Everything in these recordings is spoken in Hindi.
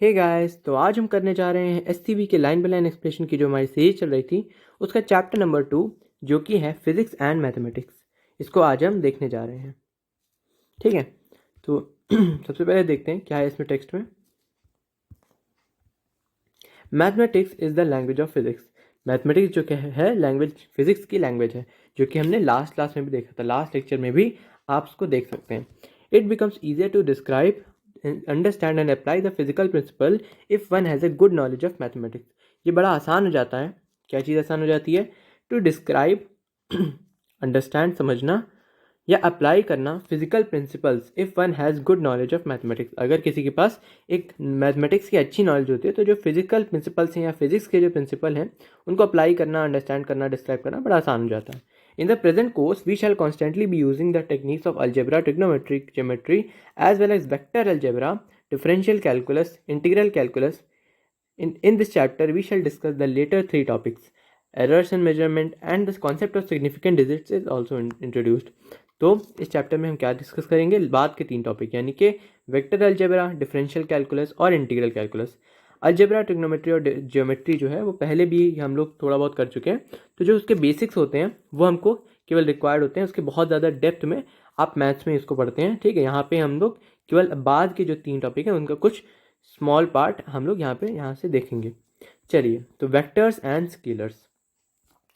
हे गाइस, तो आज हम करने जा रहे हैं एससीबी के लाइन बाय लाइन एक्सप्लेनेशन की जो हमारी सीरीज चल रही थी उसका चैप्टर नंबर 2 जो कि है फिजिक्स एंड मैथमेटिक्स। इसको आज हम देखने जा रहे हैं। ठीक है, तो सबसे पहले देखते हैं क्या है इसमें टेक्स्ट में। Mathematics is the language of physics. Mathematics जो है लैंग्वेज, फिजिक्स की लैंग्वेज है, जो कि हमने लास्ट क्लास में भी देखा था, लास्ट लेक्चर में भी आप उसको देख सकते हैं। It becomes easier to describe, understand and apply the physical principle if one has a good knowledge of mathematics. ये बड़ा आसान हो जाता है। क्या चीज़ आसान हो जाती है? टू डिस्क्राइब, अंडरस्टैंड समझना, या अप्लाई करना physical principles if one has good knowledge of mathematics. अगर किसी के पास एक मैथमेटिक्स की अच्छी नॉलेज होती है तो जो फिजिकल प्रिंसिपल्स हैं या फिजिक्स के जो प्रिंसिपल हैं उनको अप्लाई करना, अंडरस्टैंड करना, डिस्क्राइब करना बड़ा आसान हो जाता है। In the present course, we shall constantly be using the techniques of algebra, trigonometric geometry, as well as vector algebra, differential calculus, integral calculus. In this chapter, we shall discuss the later three topics. Errors in measurement and the concept of significant digits is also introduced. तो इस चैप्टर में हम क्या डिस्कस करेंगे? बाद के तीन टॉपिक यानी कि वेक्टर अलजेब्रा, डिफरेंशियल कैलकुलस और इंटीग्रल कैलकुलस। अलजेब्रा, ट्रिग्नोमेट्री और जियोमेट्री जो है वो पहले भी हम लोग थोड़ा बहुत कर चुके हैं, तो जो उसके बेसिक्स होते हैं वो हमको केवल रिक्वायर्ड होते हैं। उसके बहुत ज़्यादा डेप्थ में आप मैथ्स में इसको पढ़ते हैं। ठीक है, यहाँ पे हम लोग केवल बाद के जो तीन टॉपिक हैं उनका कुछ स्मॉल पार्ट हम लोग यहाँ से देखेंगे। चलिए, तो वेक्टर्स एंड स्केलर्स।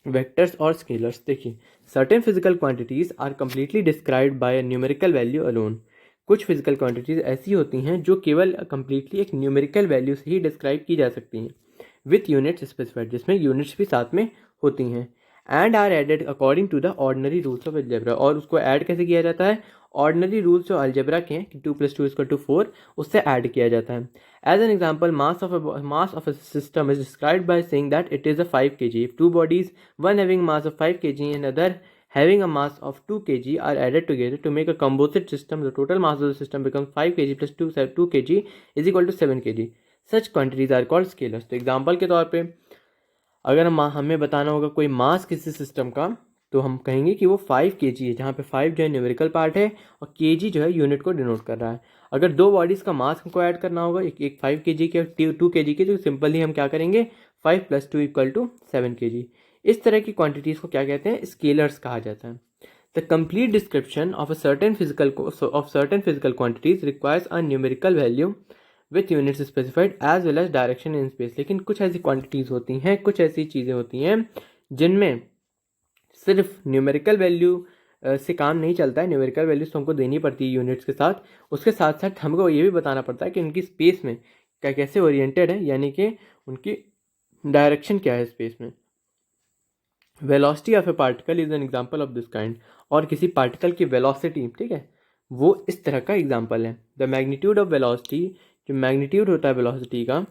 वेक्टर्स और स्केलर्स देखिए, certain physical quantities are completely described by a numerical value alone. कुछ फिजिकल क्वांटिटीज ऐसी होती हैं जो केवल कंप्लीटली एक न्यूमेरिकल वैल्यू से ही डिस्क्राइब की जा सकती हैं, विथ यूनिट्स स्पेसिफाइड, जिसमें यूनिट्स भी साथ में होती हैं, and are added according to the ordinary rules of algebra. और उसको ऐड कैसे किया जाता है? ऑर्डिनरी रूल्स जो अलजेब्रा के हैं कि 2 + 2 = 4, उससे ऐड किया जाता है। As an example, mass of a system is described by saying that it is a 5 kg. If two bodies, one having mass of 5 kg and another having a mass of 2 kg, are added together to make a composite system, the total mass of the system becomes 5 kg plus 2 kg is equal to 7 kg. Such quantities are called scalars. तो एग्जाम्पल के तौर पे अगर हमें बताना होगा कोई मास किसी सिस्टम का, तो हम कहेंगे कि वो 5 kg है, जहाँ पे 5 जो है न्यूमेरिकल पार्ट है और kg जो है यूनिट को डिनोट कर रहा है। अगर दो बॉडीज़ का मास हमको ऐड करना होगा, एक 5 kg के और 2 kg के, तो सिंपली हम क्या करेंगे? 5 + 2 = 7 kg। इस तरह की क्वांटिटीज़ को क्या कहते हैं? स्केलर्स कहा जाता है। The complete description of certain physical quantities requires a numerical value with units specified as well as direction in space. लेकिन कुछ ऐसी क्वांटिटीज़ होती हैं, कुछ ऐसी चीज़ें होती हैं जिनमें सिर्फ न्यूमेरिकल वैल्यू से काम नहीं चलता है। न्यूमेरिकल वैल्यूज तो हमको देनी पड़ती है यूनिट्स के साथ, उसके साथ साथ हमको ये भी बताना पड़ता है कि उनकी स्पेस में क्या कैसे ओरिएंटेड है, यानी कि उनकी डायरेक्शन क्या है स्पेस में। Velocity of A particle is an example of this kind. और किसी पार्टिकल की वेलोसिटी, ठीक है, वो इस तरह का एग्जाम्पल है। द मैग्नीट्यूड ऑफ वेलोसिटी, जो मैग्नीट्यूड होता है वेलोसिटी का,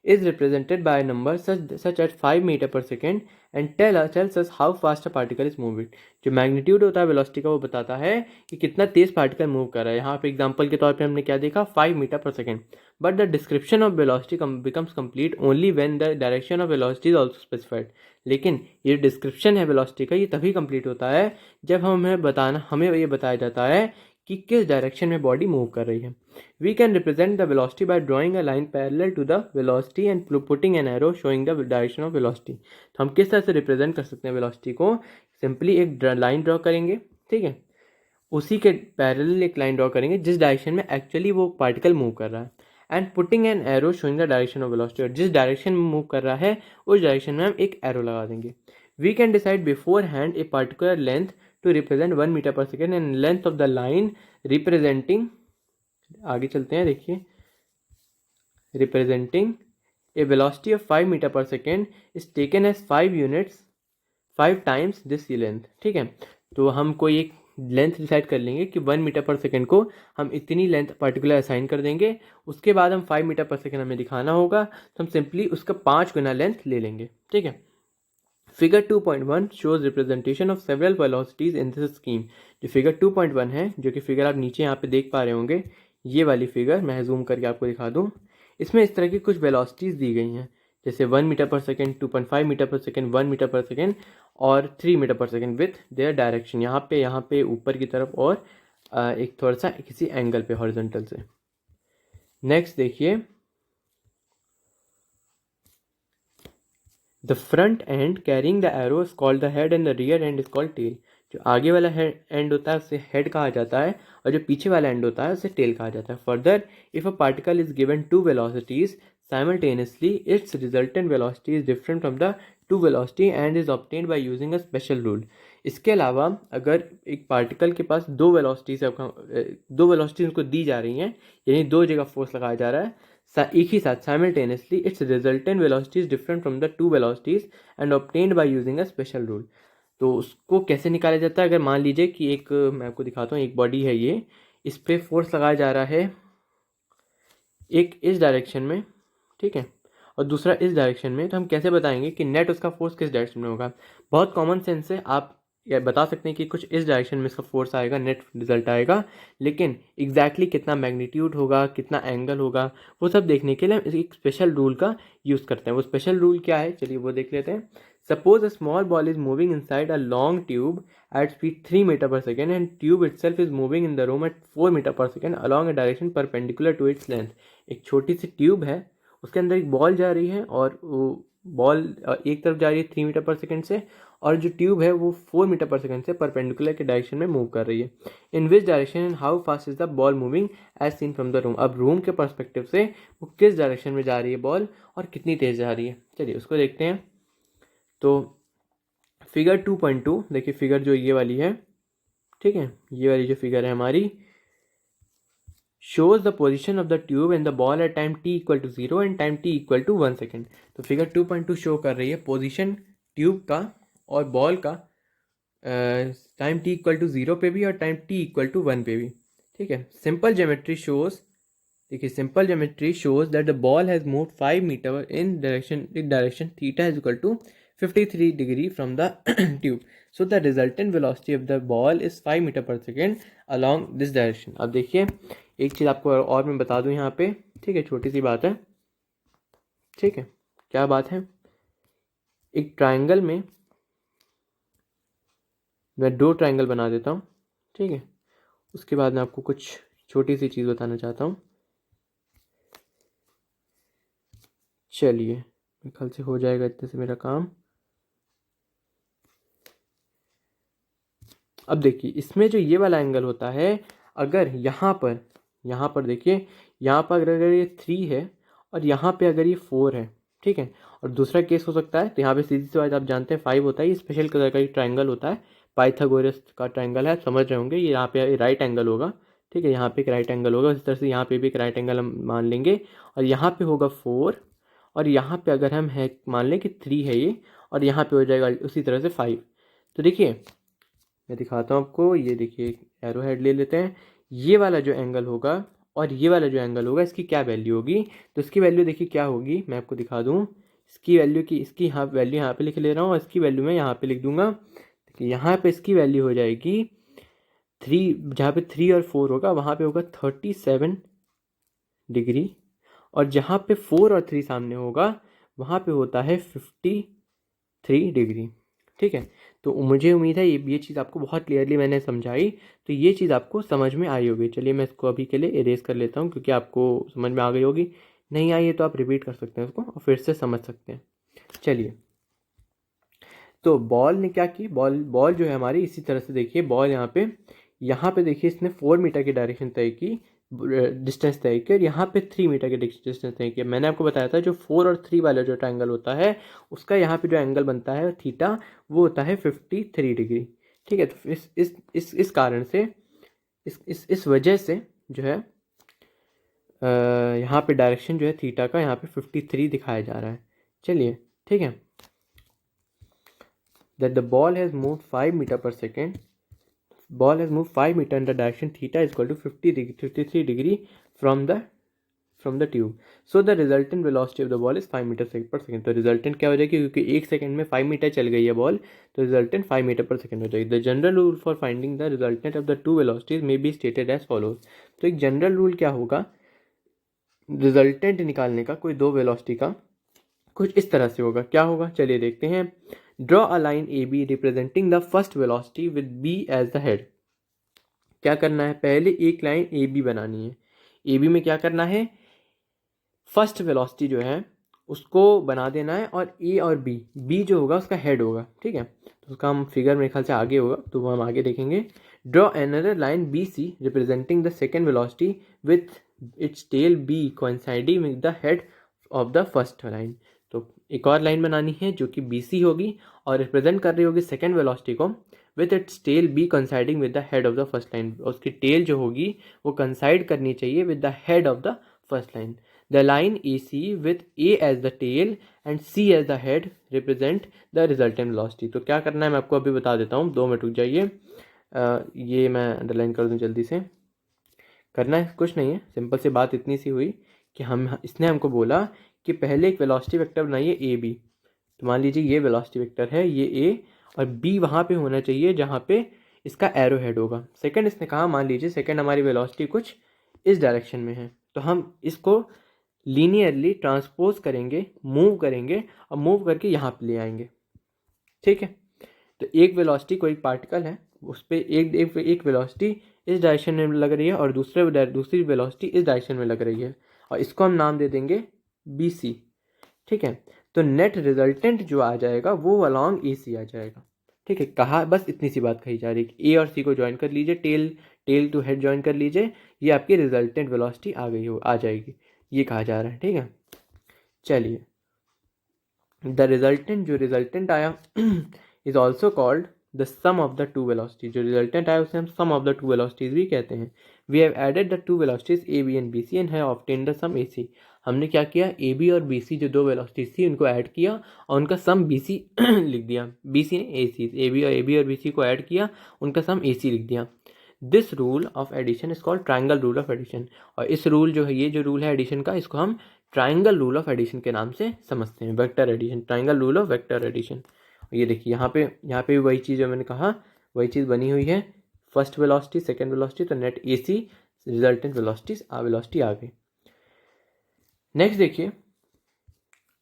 is represented by a number such as 5 meter per second and tells us how fast a particle is moving. जो मैग्नीट्यूड होता है वेलोसिटी का वो बताता है कि कितना तेज पार्टिकल मूव कर रहा है। यहाँ पे एग्जांपल के तौर पे हमने क्या देखा? 5 metre per second. But the description of velocity becomes complete only when the direction of velocity is also specified. लेकिन ये डिस्क्रिप्शन है वेलोसिटी का, ये तभी कंप्लीट होता है जब हमें ये बताया जाता है कि किस डायरेक्शन में बॉडी मूव कर रही है। We can represent the velocity by drawing a line parallel to the velocity and putting an arrow showing the direction of velocity. तो हम किस तरह से रिप्रेजेंट कर सकते हैं वेलोसिटी को? सिंपली एक लाइन ड्रॉ करेंगे, ठीक है, उसी के पैरेलल एक लाइन ड्रॉ करेंगे जिस डायरेक्शन में एक्चुअली वो पार्टिकल मूव कर रहा है, and putting an arrow showing the direction of velocity. और जिस डायरेक्शन में मूव कर रहा है उस डायरेक्शन में हम एक एरो लगा देंगे। We can decide beforehand a particular length to represent 1 metre per second and length of the line representing, आगे चलते हैं, देखिए, representing a velocity of 5 metre per second is taken as 5 units 5 times this length. ठीक है, तो हम कोई एक लेंथ डिसाइड कर लेंगे कि 1 मीटर पर सेकेंड को हम इतनी लेंथ पर्टिकुलर असाइन कर देंगे। उसके बाद हम 5 मीटर पर सेकेंड हमें दिखाना होगा, तो हम सिंपली उसका 5 गुना लेंथ ले लेंगे। ठीक है, figure 2.1 shows representation of several velocities in this scheme. जो फिगर 2.1 है, जो कि फिगर आप नीचे यहाँ पे देख पा रहे होंगे, ये वाली फिगर मैं जूम करके आपको दिखा दूँ। इसमें इस तरह की कुछ वेलोसिटीज़ दी गई हैं, जैसे 1 metre per second, 2.5 metre per second, 1 metre per second और 3 metre per second with their direction. यहाँ पे ऊपर की तरफ और एक थोड़ा सा किसी एंगल पे हॉरिजॉन्टल से। नेक्स्ट देखिए, the front end carrying the arrow is called the head and the rear end is called tail. जो आगे वाला एंड होता है उसे हेड कहा जाता है और जो पीछे वाला एंड होता है उसे टेल कहा जाता है। Further, if a particle is given two velocities simultaneously, its resultant velocity is different from the two velocity and is obtained by using a special rule। इसके अलावा अगर एक पार्टिकल के पास दो वेलोसिटीज उसको दी जा रही हैं, यानी दो जगह फोर्स लगाया जा रहा है एक ही साथ simultaneously, it's resultant velocity is different from the two velocities and obtained by using a special rule. तो उसको कैसे निकाला जाता है? अगर मान लीजिए कि एक, मैं आपको दिखाता हूँ, एक बॉडी है ये, इस पर फोर्स लगाया जा रहा है एक इस डायरेक्शन में, ठीक है, और दूसरा इस डायरेक्शन में, तो हम कैसे बताएंगे कि नेट उसका फोर्स किस डायरेक्शन में होगा? बहुत कॉमन सेंस से आप या बता सकते हैं कि कुछ इस डायरेक्शन में इसका फोर्स आएगा, नेट रिजल्ट आएगा, लेकिन एग्जैक्टली कितना मैग्नीट्यूड होगा, कितना एंगल होगा, वो सब देखने के लिए हम एक स्पेशल रूल का यूज़ करते हैं। वो स्पेशल रूल क्या है, चलिए वो देख लेते हैं। Suppose a small ball is moving inside a long tube at speed 3 meter per second and tube itself is moving in the room at 4 meter per second along a direction perpendicular to its length। एक छोटी सी ट्यूब है, उसके अंदर एक बॉल जा रही है और वो बॉल एक तरफ जा रही है 3 मीटर पर सेकंड से, और जो ट्यूब है वो 4 मीटर पर सेकंड से परपेंडिकुलर के डायरेक्शन में मूव कर रही है। In which direction and how fast is the ball moving as seen from the room. अब रूम के परस्पेक्टिव से वो किस डायरेक्शन में जा रही है बॉल और कितनी तेज जा रही है, चलिए उसको देखते हैं। तो फिगर 2.2 देखिए, फिगर जो ये वाली है, ठीक है, ये वाली जो फिगर है हमारी, shows the position of the tube and the ball at time t equal to 0 and time t equal to 1 second। तो फिगर 2.2 शो कर रही है पोजीशन ट्यूब का और बॉल का टाइम t इक्वल टू 0 पे भी और टाइम t इक्वल टू 1 पे भी, ठीक है। सिंपल ज्योमेट्री शोज, देखिए simple geometry shows that the ball has moved 5 metre in direction theta is equal to 53 degree from the tube. So the resultant velocity of the ball is 5 metre per second along this direction. अब देखिए एक चीज़ आपको और मैं बता दूं यहाँ पे, ठीक है, छोटी सी बात है, ठीक है, क्या बात है, एक ट्रायंगल में मैं दो ट्रायंगल बना देता हूँ, ठीक है, उसके बाद मैं आपको कुछ छोटी सी चीज़ बताना चाहता हूँ। चलिए मेरे ख्याल से हो जाएगा इतने से मेरा काम। अब देखिए इसमें जो ये वाला एंगल होता है, अगर यहाँ पर देखिए, यहाँ पर अगर ये 3 है और यहाँ पे अगर ये 4 है, ठीक है, और दूसरा केस हो सकता है, तो यहाँ पे सीधी सी बात आप जानते हैं 5 होता है, ये स्पेशल कलर का एक ट्रायंगल होता है, पाइथागोरस का ट्रायंगल है, समझ रहे होंगे, ये यहाँ पे राइट एंगल होगा, ठीक है, यहाँ पे एक राइट एंगल होगा, इस तरह से यहाँ पे भी एक राइट एंगल हम मान लेंगे, और यहाँ पे होगा 4, और यहाँ पे अगर हम है मान लें कि 3 है ये, और यहाँ पे हो जाएगा उसी तरह से 5। तो देखिए मैं दिखाता हूँ आपको, ये देखिए एरो हेड ले लेते हैं, ये वाला जो एंगल होगा और ये वाला जो एंगल होगा, इसकी क्या वैल्यू होगी? तो इसकी वैल्यू देखिए क्या होगी, मैं आपको दिखा दूँ इसकी वैल्यू की, इसकी यहाँ वैल्यू यहाँ पे लिख ले रहा हूँ और इसकी वैल्यू मैं यहाँ पे लिख दूंगा। देखिए यहाँ पे इसकी वैल्यू हो जाएगी 3, जहाँ पे 3 और 4 होगा वहाँ पे होगा 37 डिग्री, और जहाँ पे 4 और 3 सामने होगा वहाँ पे होता है 53 डिग्री, ठीक है। तो मुझे उम्मीद है ये चीज़ आपको बहुत क्लियरली मैंने समझाई, तो ये चीज़ आपको समझ में आई होगी। चलिए मैं इसको अभी के लिए इरेज कर लेता हूँ, क्योंकि आपको समझ में आ गई होगी, नहीं आई है तो आप रिपीट कर सकते हैं उसको और फिर से समझ सकते हैं। चलिए, तो बॉल ने क्या की, बॉल जो है हमारी इसी तरह से देखिए, बॉल यहाँ पे देखिए इसने 4 मीटर की डायरेक्शन तय की, डिस्टेंस तय की, और यहाँ पे 3 मीटर की डिस्टेंस तय किया। मैंने आपको बताया था जो 4 और 3 वाला जो ट्रायंगल होता है उसका यहाँ पे जो एंगल बनता है थीटा, वो होता है 53 डिग्री, ठीक है। तो इस कारण से इस वजह से जो है यहाँ पे डायरेक्शन जो है थीटा का यहाँ पे 53 दिखाया जा रहा है। चलिए ठीक है, that the ball has moved 5 meter per second, ball has moved 5 meter in the direction theta is equal to 53 degree from the tube, so the resultant velocity of the ball is 5 meter per second। तो रिजल्टेंट क्या हो जाएगी, क्योंकि 1 सेकंड में 5 मीटर चल गई है बॉल, तो रिजल्टेंट 5 मीटर पर सेकंड हो जाएगी। The general rule for finding the resultant of the two velocities may be stated as follows. तो एक जनरल रूल क्या होगा रिजल्टेंट निकालने का, कोई दो वेलोसिटी का, कुछ इस तरह से होगा। क्या होगा चलिए देखते हैं। Draw a line A B representing the first velocity with B as the head. क्या करना है, पहले एक लाइन ए बी बनानी है। ए बी में क्या करना है, फर्स्ट वेलोसिटी जो है उसको बना देना है, और ए और बी जो होगा उसका हेड होगा, ठीक है। तो उसका हम फिगर मेरे ख्याल से आगे होगा, तो वो हम आगे देखेंगे। Draw another line B C representing the second velocity with its tail B coinciding with the head of the first line. तो एक और लाइन बनानी है जो कि बी सी होगी और रिप्रेजेंट कर रही होगी सेकेंड वेलोसिटी को, with its tail be coinciding with the head of the first line. उसकी टेल जो होगी वो कंसाइड करनी चाहिए with the head of the first line. The line A C with A as the tail and C as the head represent the resultant velocity. तो क्या करना है मैं आपको अभी बता देता हूँ, 2 मिनट रुक जाइए। ये मैं अंडरलाइन कर दूँ जल्दी से। करना है कुछ नहीं है, सिंपल सी बात इतनी सी हुई कि इसने हमको बोला कि पहले एक वेलोसिटी वेक्टर बनाइए ए बी। तो मान लीजिए ये वेलोसिटी वेक्टर है, ये ए, और बी वहाँ पे होना चाहिए जहाँ पे इसका एरो हेड होगा। सेकंड इसने कहा, मान लीजिए सेकंड हमारी वेलोसिटी कुछ इस डायरेक्शन में है, तो हम इसको लीनियरली ट्रांसपोज करेंगे, मूव करेंगे, और मूव करके यहाँ पे ले आएंगे, ठीक है। तो एक वेलोसिटी कोई पार्टिकल है, उस पर एक वेलोसिटी इस डायरेक्शन में लग रही है और दूसरी वेलोसिटी इस डायरेक्शन में लग रही है, और इसको हम नाम दे देंगे बी सी, ठीक है। तो नेट रिजल्टेंट जो आ जाएगा वो अलॉन्ग ए सी आ जाएगा, ठीक है। कहा बस इतनी सी बात कही जा रही है, ए और सी को ज्वाइन कर लीजिए, टेल टू हेड ज्वाइन कर लीजिए, ये आपकी रिजल्टेंट वेलोसिटी आ जाएगी, ये कहा जा रहा है, ठीक है। चलिए, द रिजल्टेंट जो रिजल्टेंट आया is also called the sum of the two velocity. जो रिजल्टेंट आया उसे हम sum of the two velocities भी कहते हैं। We have added the two velocities A B and B C and have obtained the sum A C. हमने क्या किया, ए बी और बी सी जो दो वेलोसिटीज थी उनको ऐड किया और उनका सम बी सी लिख दिया। बी सी ने ए सी, ए बी और बी सी को ऐड किया, उनका सम ए सी लिख दिया। This rule of addition is called triangle rule of addition. और इस रूल जो है, ये जो रूल है एडिशन का, इसको हम ट्राइंगल रूल ऑफ एडिशन के नाम से समझते हैं। Vector addition, triangle rule of vector addition. ये देखिए यहाँ पे भी वही चीज़ जो मैंने कहा वही चीज़ बनी हुई है। फर्स्ट वेलोसिटी, सेकेंड वेलोसिटी, तो नेट ए सी, रिजल्टेंट वेलोसिटी आ गई। नेक्स्ट देखिए,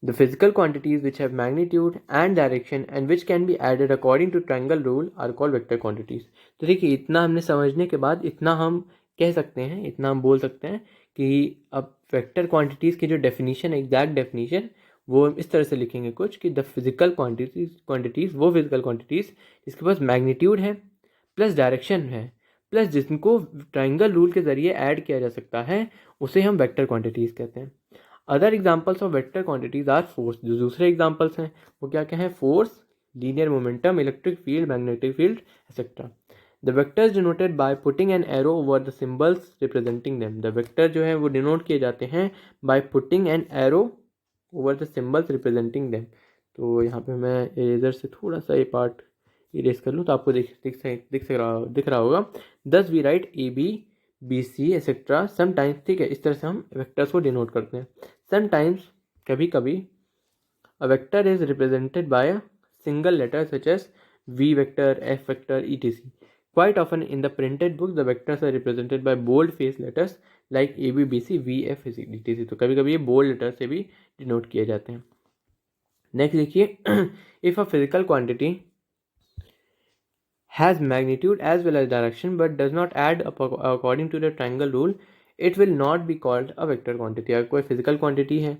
the physical quantities which have magnitude and direction and which can be added according to triangle rule are called vector quantities। तो देखिए, इतना हमने समझने के बाद इतना हम कह सकते हैं, इतना हम बोल सकते हैं कि अब वेक्टर क्वांटिटीज़ की जो डेफिनेशन है, एग्जैक्ट डेफिनेशन, वो इस तरह से लिखेंगे कुछ कि द फिजिकल क्वांटिटीज़ वो फिजिकल क्वांटिटीज़ जिसके पास मैग्नीट्यूड है प्लस डायरेक्शन है प्लस जिनको ट्राइंगल रूल के ज़रिए ऐड किया जा सकता है, उसे हम वेक्टर क्वांटिटीज़ कहते हैं। Other examples of vector quantities are force. जो दूसरे एग्जाम्पल्स हैं वो क्या क्या हैं, force, linear momentum, electric field, magnetic field, etcetera. The vectors denoted by putting an arrow over the symbols representing them. The vector जो है वो डिनोट किए जाते हैं by putting an arrow over the symbols representing them. तो यहाँ पे मैं इरेजर से थोड़ा सा ये पार्ट इरेज कर लूँ तो आपको दिख रहा होगा। Thus we write A B B C etcetera sometimes, ठीक है। इस तरह से हम वेक्टर्स को डिनोट करते हैं। समटाइम्स, कभी कभी, a vector is represented by a single letter such as V vector, F vector, etc. Quite often in the printed book the vectors are represented by bold face letters like A B B C V F etc. तो कभी कभी ये बोल्ड लेटर से भी डिनोट किए जाते हैं। नेक्स्ट देखिए, if a physical quantity has magnitude as well as direction but does not add up according to the triangle rule, it will not be called a vector quantity। अगर कोई फिजिकल क्वांटिटी है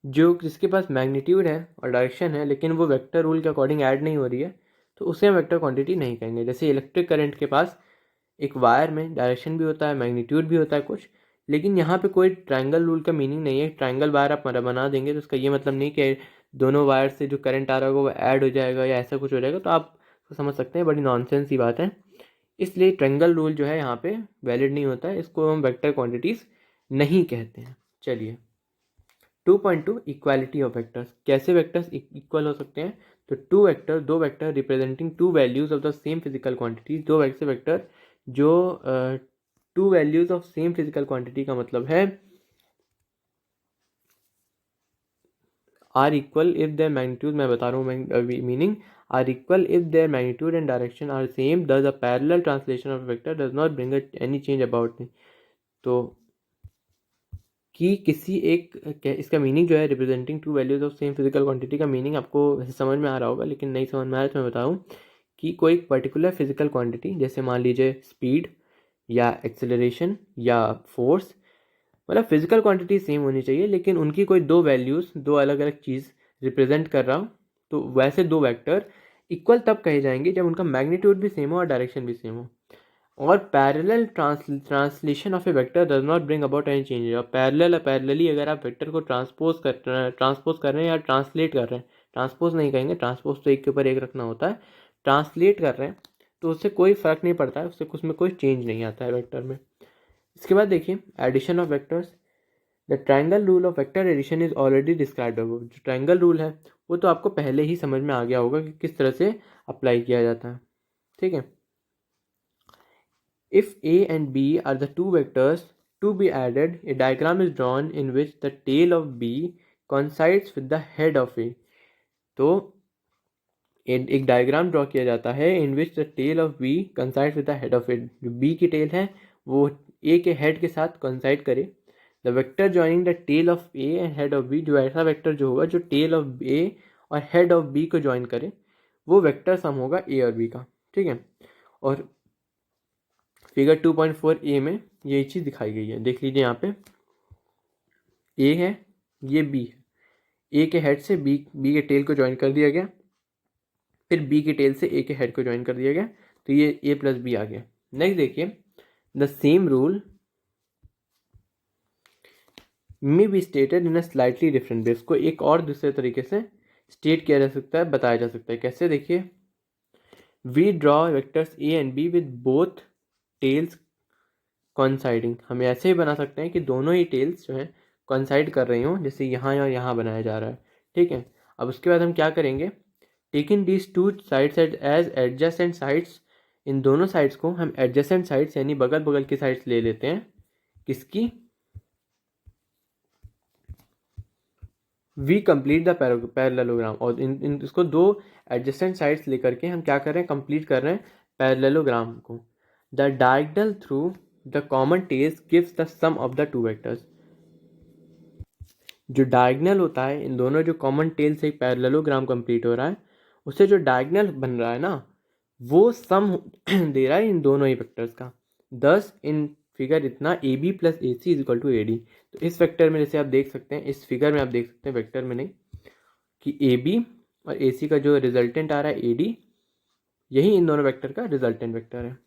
जो जिसके पास मैग्नीट्यूड है और डायरेक्शन है लेकिन वो वेक्टर रूल के अकॉर्डिंग ऐड नहीं हो रही है, तो उसे हम वेक्टर क्वांटिटी नहीं कहेंगे। जैसे इलेक्ट्रिक करंट के पास एक वायर में डायरेक्शन भी होता है, मैग्नीट्यूड भी होता है कुछ, लेकिन यहाँ पे कोई ट्राइंगल रूल का मीनिंग नहीं है। ट्राइंगल वायर आप बना देंगे तो उसका ये मतलब नहीं कि दोनों वायर से जो करंट आ रहा होगा वो ऐड हो जाएगा या ऐसा कुछ हो जाएगा, तो आप तो समझ सकते हैं बड़ी नॉनसेंस की बात है। इसलिए ट्रायंगल रूल जो है यहाँ पे वैलिड नहीं होता है, इसको हम वेक्टर क्वांटिटीज़ नहीं कहते हैं। चलिए, 2.2 इक्वालिटी ऑफ वेक्टर्स। कैसे वेक्टर्स इक्वल हो सकते हैं, तो दो vector representing two values of the same physical quantity. दो वैसे वेक्टर जो two values of same physical quantity का मतलब है are equal if their magnitude, मैं बता रहा हूँ meaning, are equal if their magnitude and direction are same, thus a parallel translation of a vector does not bring any change about it। तो कि किसी एक, इसका मीनिंग जो है representing two values of same physical quantity का मीनिंग आपको समझ में आ रहा होगा, लेकिन नहीं समझ में आया तो मैं बताऊँ कि कोई पर्टिकुलर फिजिकल क्वांटिटी, जैसे मान लीजिए स्पीड या एक्सेलरेशन या फोर्स, मतलब फिजिकल क्वांटिटी सेम होनी चाहिए लेकिन उनकी कोई दो वैल्यूज़, दो अलग अलग चीज़ रिप्रेजेंट कर रहा हो, तो वैसे दो वेक्टर इक्वल तब कहे जाएंगे जब उनका मैग्नीट्यूड भी सेम हो और डायरेक्शन भी सेम हो। और parallel translation of a vector does not bring about any change. और पैरेलली अगर आप वेक्टर को ट्रांसपोज कर रहे हैं या ट्रांसलेट कर रहे हैं, ट्रांसपोज नहीं कहेंगे, ट्रांसपोज तो एक के ऊपर एक रखना होता है, ट्रांसलेट कर रहे हैं तो उससे कोई फ़र्क नहीं पड़ता है, उससे उसमें कोई चेंज नहीं आता है वेक्टर में। इसके बाद देखिए addition of vectors. The triangle rule of vector addition is already described. जो ट्रायंगल रूल है वो तो आपको पहले ही समझ में आ गया होगा कि किस तरह से अप्लाई किया जाता है, ठीक है। If A and B are the two vectors to be added, a diagram is drawn in which the tail of B coincides with the head of A। तो एक डायग्राम ड्रॉ किया जाता है in which the tail of B coincide with the head of it. जो बी की टेल है वो ए के हेड के साथ कंसाइड करे। The vector joining the tail of A and head of B, जो ऐसा वेक्टर जो होगा जो टेल ऑफ ए और हेड ऑफ बी को ज्वाइन करे वो वेक्टर सम होगा ए और बी का, ठीक है। और फिगर 2.4 ए में यही चीज़ दिखाई गई है, देख लीजिए यहाँ पे ए है, ये बी है, ए के हेड से बी के टेल को ज्वाइन कर दिया गया, फिर बी की टेल से ए के हेड को ज्वाइन कर दिया गया, तो ये ए प्लस बी आ गया। नेक्स्ट देखिए the same rule may be stated in a slightly different way. इसको एक और दूसरे तरीके से स्टेट किया जा सकता है, बताया जा सकता है। कैसे देखिए, we draw vectors A and B with both tails coinciding. हम ऐसे ही बना सकते हैं कि दोनों ही टेल्स जो हैं कॉन्साइड कर रही हों, जैसे यहाँ या यहाँ बनाया जा रहा है, ठीक है। अब उसके बाद हम क्या करेंगे, taking these two sides as adjacent sides, इन दोनों साइड्स को हम एडजेसेंट साइड्स यानी बगल बगल की साइड्स ले लेते हैं। किसकी, वी कंप्लीट द पैरेललोग्राम। और इन इसको दो एडजेसेंट साइड्स लेकर के हम क्या कर रहे हैं, कंप्लीट कर रहे हैं पैरेललोग्राम को। The diagonal through the common tails gives the sum of the two vectors. जो डायगोनल होता है, इन दोनों जो कॉमन टेल से एक पैरेललोग्राम कंप्लीट हो रहा है, उससे जो डायगोनल बन रहा है ना, वो सम दे रहा है इन दोनों ही वेक्टर्स का। दस इन फिगर इतना A B plus A C is equal to A D. तो इस वेक्टर में जैसे आप देख सकते हैं, इस फिगर में आप देख सकते हैं, वेक्टर में नहीं, कि ए बी और ए सी का जो रिजल्टेंट आ रहा है ए डी, यही इन दोनों वेक्टर का रिजल्टेंट वेक्टर है।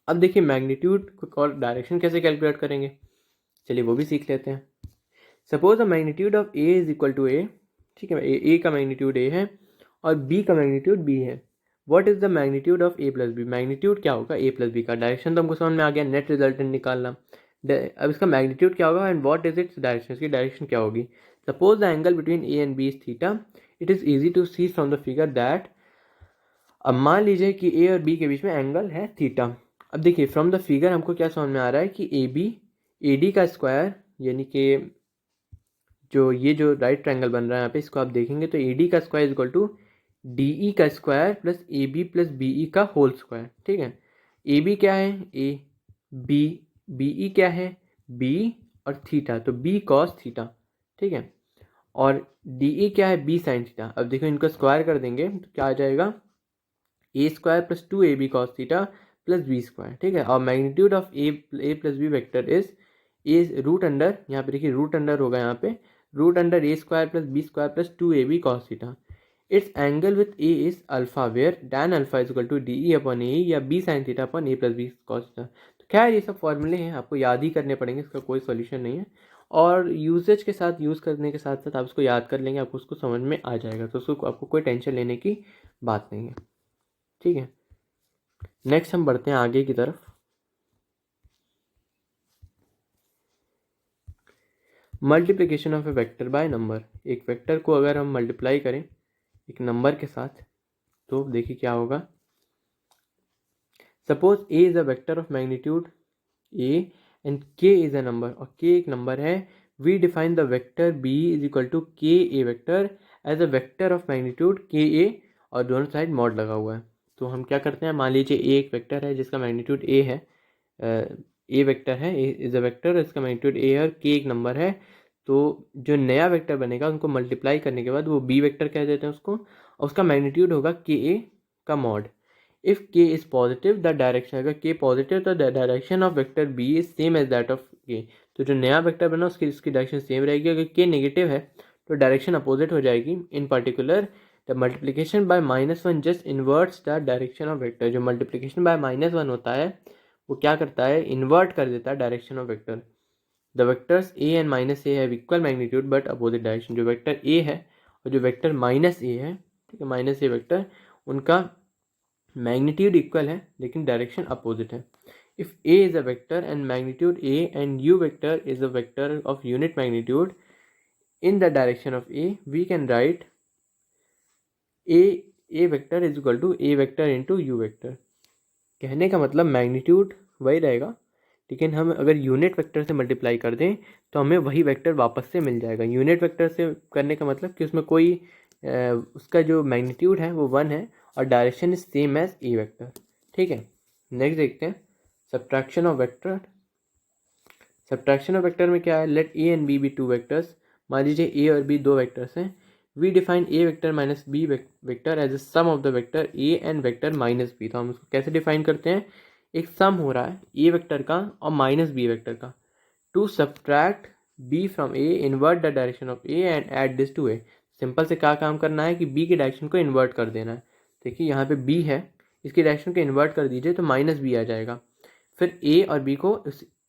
अब देखिए मैग्नीट्यूड और डायरेक्शन कैसे कैलकुलेट करेंगे, चलिए वो भी सीख लेते हैं। Suppose the magnitude of A is equal to A, ठीक है, ए का मैग्नीट्यूड ए है और बी का मैग्नीट्यूड बी है। What is the magnitude of A plus B, magnitude क्या होगा ए प्लस बी का। डायरेक्शन तो हमको समझ में आ गया, नेट रिजल्टेंट निकालना। अब इसका मैग्नीट्यूड क्या होगा and what is its direction, इसकी डायरेक्शन क्या होगी। Suppose the angle between A and B is theta, it is easy to see from the figure that. अब मान लीजिए कि ए और बी के बीच में एंगल है थीटा। अब देखिए फ्रॉम द फिगर हमको क्या समझ में आ रहा है कि ए बी ए डी का स्क्वायर, यानी कि जो राइट ट्रायंगल बन रहा है यहाँ पे, इसको आप देखेंगे तो ए डी का square equal to D E का square plus A B plus B E का होल स्क्वायर, ठीक है। ए बी क्या है ए, बी ई क्या है बी, और थीटा तो बी कॉस थीटा, ठीक है। और डी ई क्या है बी साइन थीटा। अब देखो इनको स्क्वायर कर देंगे तो क्या आ जाएगा, A square plus two A B cos theta plus B square, ठीक है। और magnitude of A plus B vector is A root under, यहाँ पे देखिए रूट अंडर होगा यहाँ पे, root under A square plus B square plus two A B cos theta. Its angle with A is alpha where tan alpha is equal to D E upon A या बी साइन थीटा अपॉन ए प्लस बी कॉस थीटा। तो खैर ये सब फॉर्मूले हैं, आपको याद ही करने पड़ेंगे, इसका कोई सोल्यूशन नहीं है। और यूजेज के साथ, यूज़ करने के साथ साथ आप उसको याद कर लेंगे, आपको उसको समझ में आ जाएगा, तो उसको आपको कोई टेंशन लेने की बात नहीं है, ठीक है। नेक्स्ट हम बढ़ते हैं आगे की तरफ। Multiplication of a vector by number. एक वेक्टर को अगर हम मल्टीप्लाई करें एक नंबर के साथ तो देखिए क्या होगा। Suppose A is a vector of magnitude A and K is a number, और के एक नंबर है। We define the vector B is equal to K A vector as a vector of magnitude K A, और दोनों साइड मॉड लगा हुआ है। तो हम क्या करते हैं, मान लीजिए ए एक वेक्टर है जिसका मैग्नीट्यूड ए है, ए वेक्टर है, ए इज अ वेक्टर, इसका मैग्नीट्यूड ए है और के एक नंबर है। तो जो नया वेक्टर बनेगा उनको मल्टीप्लाई करने के बाद वो बी वेक्टर कह देते हैं उसको, और उसका मैग्नीट्यूड होगा के ए का mod. If k is positive the direction, अगर k पॉजिटिव तो the direction of vector b is same as that of k, तो जो नया वेक्टर बना उसकी डायरेक्शन सेम रहेगी। अगर k नेगेटिव है तो डायरेक्शन अपोजिट हो जाएगी। इन particular the multiplication bye -1 just इन्वर्ट्स the direction of vector, जो मल्टीप्लिकेशन बाय -1 होता है वो क्या करता है, इन्वर्ट कर देता है direction of vector. The vectors a and -a have equal magnitude but opposite direction, जो वेक्टर a है और जो वेक्टर -a है, ठीक है, -a वेक्टर, उनका मैग्नीट्यूड इक्वल है लेकिन डायरेक्शन अपोजिट है। If a is a vector and magnitude a and u vector is a vector of unit magnitude in the direction of a, we can write a vector is equal to a vector into u vector। कहने का मतलब मैग्नीट्यूड वही रहेगा लेकिन हम अगर यूनिट वेक्टर से मल्टीप्लाई कर दें तो हमें वही वेक्टर वापस से मिल जाएगा। यूनिट वेक्टर से करने का मतलब कि उसमें कोई उसका जो मैग्नीट्यूड है वो 1 है और direction is same as A vector. ठीक है, नेक्स्ट देखते हैं subtraction of vector. Subtraction of vector में क्या है, let A and B be two vectors. मान लीजिए ए और बी दो वेक्टर्स हैं। We define A vector minus B vector as a sum of the vector A and vector minus B. तो हम उसको कैसे डिफाइन करते हैं, एक सम हो रहा है ए वेक्टर का और माइनस बी वेक्टर का। To subtract B from A, invert the direction of A and add this to A. Simple से क्या काम करना है कि बी की डायरेक्शन को इन्वर्ट कर देना है। देखिए यहाँ पे बी है, इसकी डायरेक्शन को इन्वर्ट कर दीजिए तो माइनस बी आ जाएगा। फिर ए और बी को,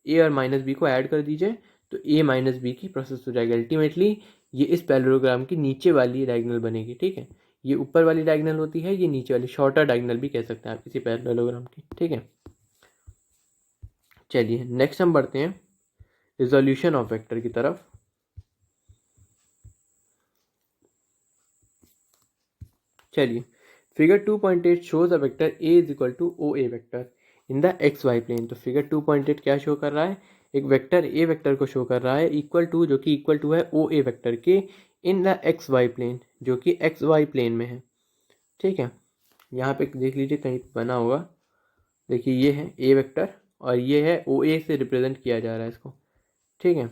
ए और माइनस बी को ऐड कर दीजिए तो ए माइनस बी की प्रोसेस हो जाएगी। अल्टीमेटली ये इस पैरेललोग्राम की नीचे वाली डायगोनल बनेगी। ठीक है, ये ऊपर वाली डायगोनल होती है, ये नीचे वाली शॉर्टर डायगोनल भी कह सकते हैं आप किसी पैरेललोग्राम की। ठीक है, चलिए नेक्स्ट हम बढ़ते हैं रिजोल्यूशन ऑफ वेक्टर की तरफ। चलिए, figure 2.8 shows a vector A is equal to O A vector in the X Y plane. तो फिगर 2.8 क्या शो कर रहा है, एक वेक्टर ए वेक्टर को शो कर रहा है इक्वल टू, जो कि इक्वल टू है ओ ए वेक्टर के in the X Y plane, जो कि एक्स वाई प्लेन में है। ठीक है, यहाँ पे देख लीजिए कहीं बना होगा, देखिए ये है ए वेक्टर और ये है ओ ए से रिप्रेजेंट किया जा रहा है इसको। ठीक है,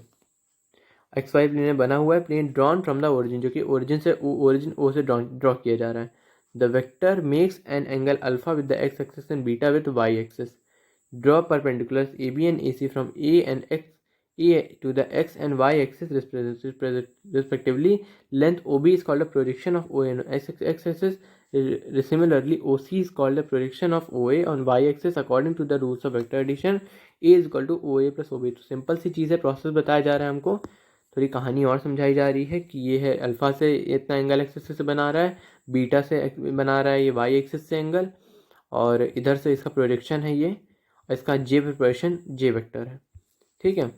एक्स वाई प्लेन में बना हुआ है, plane drawn from the origin, जो कि ओरिजिन से ओरिजिन ओ से ड्रॉ किया जा रहा है। The vector makes an angle alpha with the X axis and beta with Y axis. Draw perpendiculars A B and A C from A and X A to the X and Y axis respectively. Length OB is called a projection of OA on x axis. Similarly, OC is called a projection of OA on y axis according to the rules of vector addition. A is equal to OA plus OB। तो सिंपल सी चीज़ है, प्रोसेस बताया जा रहा है हमको, थोड़ी कहानी और समझाई जा रही है कि ये है अल्फा से इतना एंगल एक्सिस से बना रहा है, बीटा से बना रहा है ये वाई एक्सिस से एंगल, और इधर से इसका प्रोजेक्शन है ये, और इसका जे प्रिपरेशन जे वेक्टर है। ठीक है,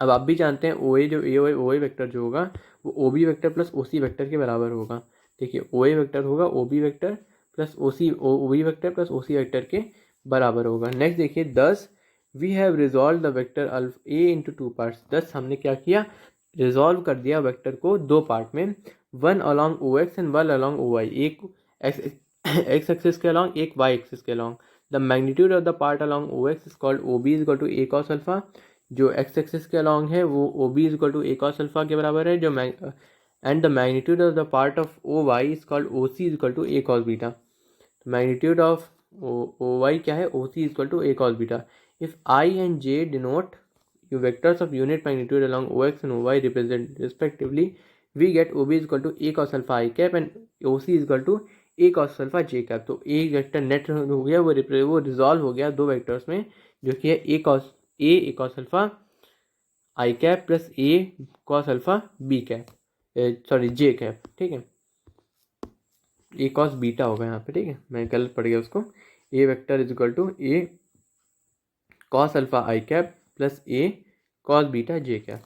अब आप भी जानते हैं ओ ए, जो ओ ए वेक्टर जो होगा वो O B vector plus O C vector के बराबर होगा। देखिए ओ ए वेक्टर होगा O B vector plus O B vector plus O C vector के बराबर होगा। नेक्स्ट देखिए 10, we have resolved the vector alpha A into two parts. 10 हमने क्या किया, रिजॉल्व कर दिया वेक्टर को दो पार्ट में, one along O X and one along O Y. एक एक्स एक्सिस के अलॉन्ग, एक वाई एक्सिस के along. The magnitude of the part along O X is called O B is equal to A cos alpha. जो एक्स एक्सिस के अलॉन्ग है वो O B is equal to A cos alpha के बराबर है। जो and the magnitude of the part of O Y is called O C is equal to A cos beta. Magnitude of O Y क्या है, O C is equal to A cos beta. If I and J denote you vectors of unit magnitude along OX and OY represent respectively, we get OB is equal to A cos alpha I cap and OC is equal to A cos alpha J cap। तो A वेक्टर नेट हो गया, वो रिजॉल्व हो गया दो वेक्टर्स में, जो कि है A cos alpha I cap plus A cos alpha B cap, sorry J cap। ठीक है, A cos बीटा होगा यहाँ पे। ठीक है, मैं गलत पढ़ गया उसको। A vector is equal to A cos alpha I cap plus A cos beta J cap.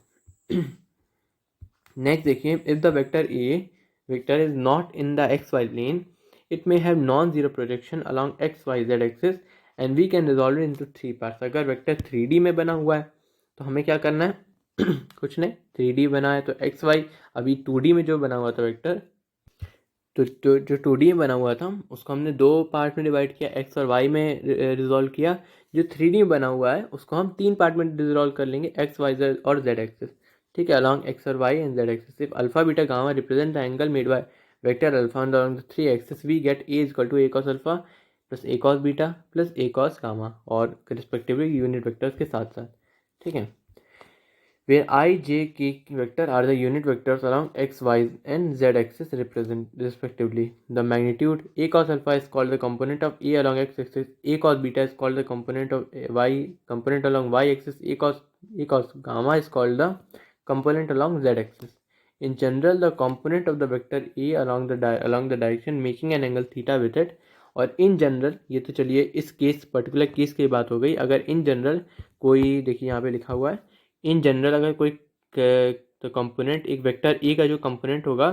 Next देखिए, if the vector is not in the X Y plane, it may have non zero projection along X Y Z axis and we can resolve into three parts. अगर वेक्टर 3D में बना हुआ है तो हमें क्या करना है कुछ नहीं, 3D बना है तो एक्स वाई, अभी 2D में जो बना हुआ था वेक्टर, तो जो 2D में बना हुआ था उसको हमने दो पार्ट में डिवाइड किया, एक्स और वाई में रिजॉल्व किया। जो 3D में बना हुआ है उसको हम तीन पार्ट में रिजॉल्व कर लेंगे, एक्स वाई जेड और जेड एक्सिस। ठीक है, अलॉन्ग एक्स और y and z axis. If alpha beta gamma represent the angle made by vector alpha along the three axis, we get a is equal to A cos alpha plus A cos beta plus A cos gamma और रिस्पेक्टिवली यूनिट वेक्टर्स के साथ साथ, ठीक है। where I, J, K vector are the unit vectors along x, y and z axis represent respectively. The magnitude a cos alpha is called the component of a along x axis, a cos beta is called the component of y component along y axis, a cos gamma is called the component along z axis. In general, the component of the vector a along the direction making an angle theta with it. और इन जनरल, ये तो चलिए इस केस पर्टिकुलर केस की बात हो गई। अगर इन जनरल कोई, देखिए यहाँ पे लिखा हुआ है, इन जनरल अगर कोई तो कंपोनेंट, एक वेक्टर ए का जो कंपोनेंट होगा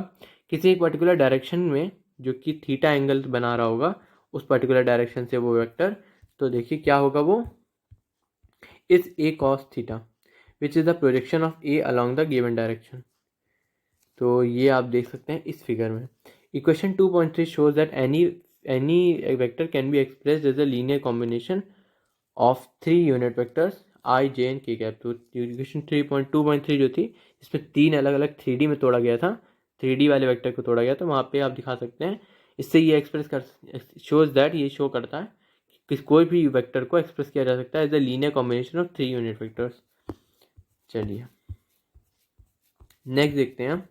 किसी एक पर्टिकुलर डायरेक्शन में जो कि थीटा एंगल बना रहा होगा उस पर्टिकुलर डायरेक्शन से वो वेक्टर, तो देखिए क्या होगा, वो is a cos theta which is the projection of a along the given direction. तो ये आप देख सकते हैं इस फिगर में। Equation 2.3 shows that any vector can be expressed as a linear combination of 3 unit vectors i j and k cap. तो इक्वेशन 3.2.3 जो थी इसमें 3 अलग अलग 3D में तोड़ा गया था, 3D वाले वेक्टर को तोड़ा गया, तो वहाँ पे आप दिखा सकते हैं। इससे ये एक्सप्रेस कर शोज दैट, ये शो करता है कि कोई भी वेक्टर को एक्सप्रेस किया जा सकता है as a linear combination of 3 unit vectors. चलिए नेक्स्ट देखते हैं हम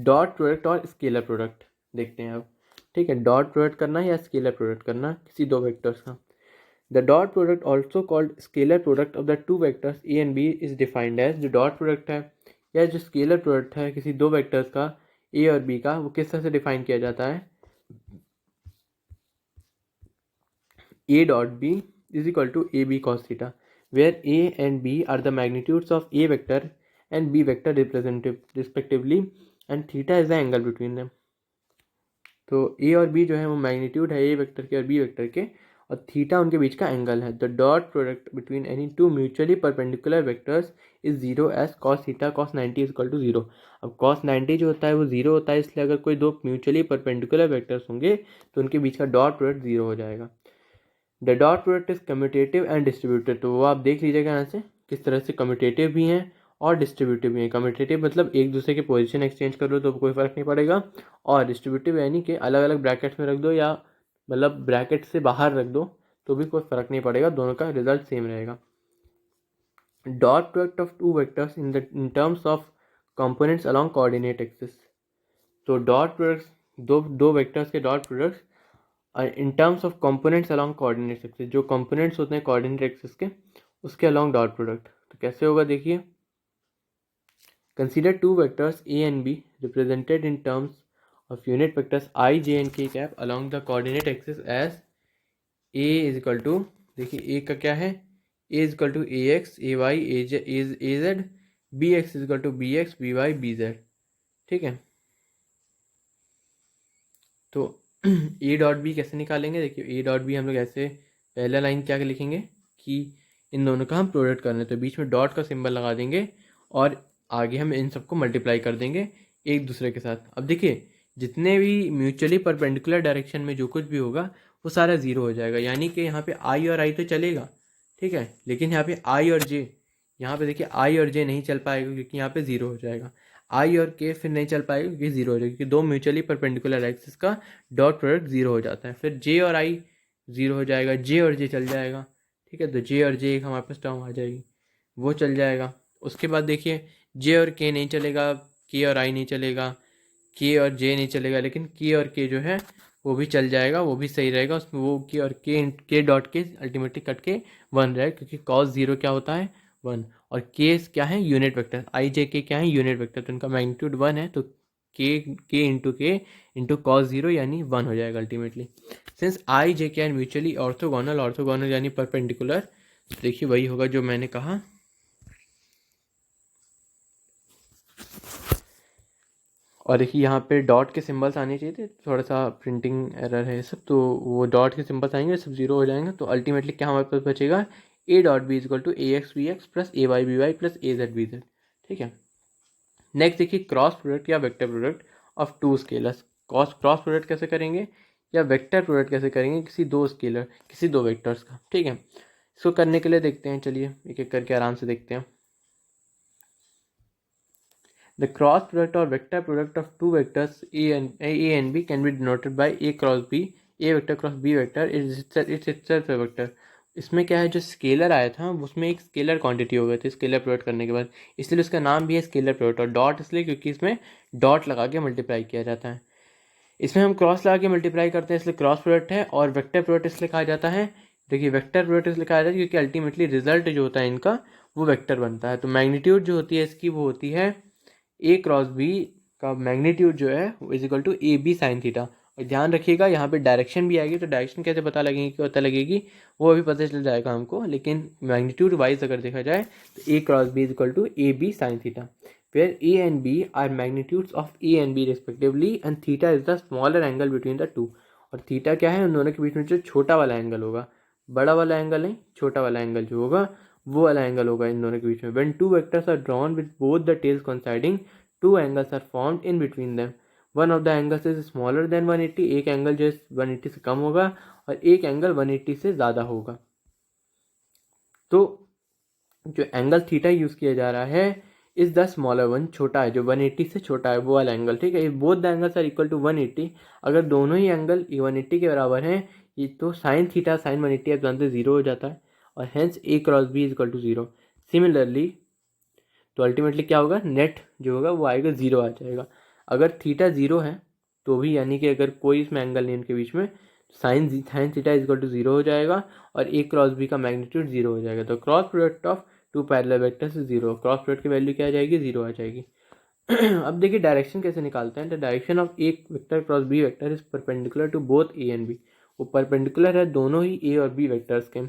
डॉट प्रोडक्ट और स्केलर प्रोडक्ट देखते हैं अब, ठीक है। डॉट प्रोडक्ट करना है या स्केलर प्रोडक्ट करना किसी दो वेक्टर्स का। The dot product, also called scalar product of the two vectors a and b, is defined as, जो dot product है या जो scalar product है किसी दो vectors का a और b का, वो किस तरह से डिफाइन किया जाता है। a dot b is equal to ab cos theta, where a and b are the magnitudes of a vector and b vector respectively, and theta is the angle between them. तो a और b जो है वो मैग्नीट्यूड है a वेक्टर के और b वेक्टर के, और थीटा उनके बीच का एंगल है। The dot product between any two mutually perpendicular vectors is zero as cos theta cos 90 is equal to zero. अब कॉस 90 जो होता है वो जीरो होता है, इसलिए अगर कोई दो म्यूचुअली परपेंडिकुलर वेक्टर्स होंगे तो उनके बीच का डॉट प्रोडक्ट जीरो हो जाएगा। The dot product is commutative and distributed, तो वो आप देख लीजिएगा यहाँ से किस तरह से कम्यूटेटिव भी हैं और डिस्ट्रीब्यूटिव भी है। कम्यूटेटिव मतलब एक दूसरे के पोजीशन एक्सचेंज कर लो तो कोई फर्क नहीं पड़ेगा, और डिस्ट्रीब्यूटिव यानी कि अलग अलग ब्रैकेट्स में रख दो या मतलब ब्रैकेट से बाहर रख दो तो भी कोई फर्क नहीं पड़ेगा, दोनों का रिजल्ट सेम रहेगा। Dot product of two vectors in terms of components along coordinate axis, तो डॉट प्रोडक्ट्स दो वेक्टर्स के dot products in terms of components along coordinate axis, जो कंपोनेंट्स होते हैं कोऑर्डिनेट एक्सिस के उसके अलॉन्ग डॉट प्रोडक्ट, तो कैसे होगा देखिए। Consider two vectors a and b represented in terms of unit vectors I, j and k cap along the coordinate axis as a is equal to, देखिए a का क्या है, a is equal to ax, ay, az, bx is equal to bx, by, bz, ठीक है। तो a डॉट बी कैसे निकालेंगे, देखिए a डॉट बी हम लोग ऐसे पहला लाइन क्या लिखेंगे कि इन दोनों का हम प्रोडक्ट करना है, तो बीच में डॉट का सिंबल लगा देंगे और आगे हम इन सबको मल्टीप्लाई कर देंगे एक दूसरे के साथ। अब देखिए जितने भी म्यूचुअली परपेंडिकुलर डायरेक्शन में जो कुछ भी होगा वो सारा ज़ीरो हो जाएगा, यानी कि यहाँ पे आई और आई तो चलेगा, ठीक है, लेकिन यहाँ पे आई और जे, यहाँ पे देखिए आई और जे नहीं चल पाएगा क्योंकि यहाँ पे ज़ीरो हो जाएगा। आई और के फिर नहीं चल पाएगा क्योंकि ज़ीरो हो जाएगा, क्योंकि दो म्यूचुअली परपेंडिकुलर एक्सिस का डॉट प्रोडक्ट ज़ीरो हो जाता है। फिर जे और आई ज़ीरो हो जाएगा, जे और जे चल जाएगा, ठीक है, तो जे और जे एक हमारे पास टर्म आ जाएगी, वो चल जाएगा। उसके बाद देखिए जे और के नहीं चलेगा, के और आई नहीं चलेगा, के और जे नहीं चलेगा, लेकिन के और के जो है वो भी चल जाएगा, वो भी सही रहेगा। उसमें वो के और के डॉट के अल्टीमेटली कट के वन रहेगा, क्योंकि कॉस जीरो क्या होता है, वन, और के क्या है, यूनिट वेक्टर, आई जे के क्या है, यूनिट वेक्टर, तो उनका मैग्नीट्यूड वन है, तो के इंटू कॉस जीरो यानी वन हो जाएगा अल्टीमेटली। सिंस आई जे के आर म्यूचुअली ऑर्थोगोनल यानी परपेंडिकुलर, देखिए वही होगा जो मैंने कहा। और देखिए यहाँ पे डॉट के सिंबल्स आने चाहिए थे, थोड़ा सा प्रिंटिंग एरर है सब, तो वो डॉट के सिंबल्स आएंगे सब जीरो हो जाएंगे, तो अल्टीमेटली क्या हमारे पास बचेगा, a dot b is equal to a x b x plus a y b y plus a z b z, ठीक है। नेक्स्ट देखिए क्रॉस प्रोडक्ट या vector product of two scalars. Cross product कैसे करेंगे या वेक्टर प्रोडक्ट कैसे करेंगे किसी दो स्केलर किसी दो वेक्टर्स का, ठीक है। इसको करने के लिए देखते हैं, चलिए एक एक करके आराम से देखते हैं। The cross product or vector product of two vectors a and b can be denoted by a cross b a vector cross b vector it's itself a vector. इसमें क्या है, जो स्केलर आया था उसमें एक स्केलर क्वांटिटी हो गई थी स्केलर प्रोडक्ट करने के बाद, इसलिए उसका नाम भी है स्केलर प्रोडक्ट। और डॉट इसलिए क्योंकि इसमें डॉट लगा के मल्टीप्लाई किया जाता है। इसमें हम क्रॉस लगा के मल्टीप्लाई करते हैं इसलिए क्रॉस प्रोडक्ट है, और वेक्टर प्रोडक्ट इसलिए कहा जाता है, देखिए वेक्टर प्रोडक्ट इसलिए कहा जाता है क्योंकि अल्टीमेटली रिजल्ट जो होता है इनका वो वेक्टर बनता है। तो मैग्नीट्यूड जो होती है इसकी वो होती है ए क्रॉस बी का मैग्नीट्यूड जो है वो is equal to A B sine theta. और ध्यान रखिएगा यहाँ पे डायरेक्शन भी आएगी, तो डायरेक्शन कैसे पता लगेगी वो अभी पता चल जाएगा हमको, लेकिन मैग्नीट्यूड वाइज अगर देखा जाए तो A cross B is equal to A B sine theta, where A and B are magnitudes of A and B respectively and theta is the smaller angle between the two। और थीटा क्या है, उन दोनों के बीच में जो छोटा वाला एंगल होगा, बड़ा वाला एंगल नहीं, छोटा वाला एंगल जो होगा वो वाला एंगल होगा इन दोनों के बीच में। when two vectors are drawn with both the tails coinciding, two angles are formed in between them, one of the angles is smaller than 180, एक एंगल जो 180 से कम होगा और एक एंगल 180 से ज़्यादा होगा। तो जो एंगल थीटा यूज़ किया जा रहा है इज द स्मॉलर वन, छोटा है, जो 180 से छोटा है वो वाला एंगल, ठीक है। Both the angles are equal to 180, अगर दोनों ही एंगल 180 के बराबर हैं ये तो साइन थीटा साइन 180 आप जानते 0 हो जाता है, और hence a cross B is equal to 0। Similarly तो अल्टीमेटली क्या होगा, नेट जो होगा वो आएगा 0 आ जाएगा। अगर थीटा 0 है तो भी, यानी कि अगर कोई इसमें एंगल नहीं उनके बीच में, sine theta is equal to 0 हो जाएगा और ए क्रॉस बी का मैग्नीट्यूड 0 हो जाएगा। तो cross product of two parallel vector से 0, क्रॉस प्रोडक्ट की वैल्यू क्या आ जाएगी, 0 आ जाएगी। अब देखिए डायरेक्शन कैसे निकालते हैं। The direction of a vector cross b vector is perpendicular to both a and b, वो परपेंडिकुलर है दोनों ही ए और बी वेक्टर्स के।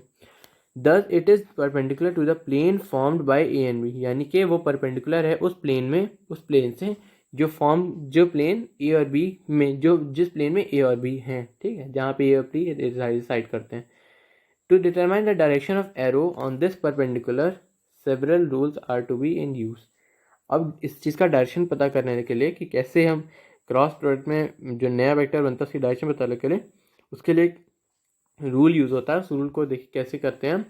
Thus it is perpendicular to the plane formed by a and b, यानी कि वो परपेंडिकुलर है उस प्लेन में, उस प्लेन से जो प्लेन ए और बी में, जो जिस प्लेन में ए और बी हैं, ठीक है, जहाँ पे ए और बी रिसाइड करते हैं। To determine the direction of arrow on this perpendicular several rules are to be in use. अब इस चीज़ का डायरेक्शन पता करने के लिए कि कैसे हम क्रॉस प्रोडक्ट में जो नया वेक्टर बनता है उसकी डायरेक्शन पता करने के लिए, उसके लिए एक रूल यूज़ होता है। उस रूल को देखिए कैसे करते हैं।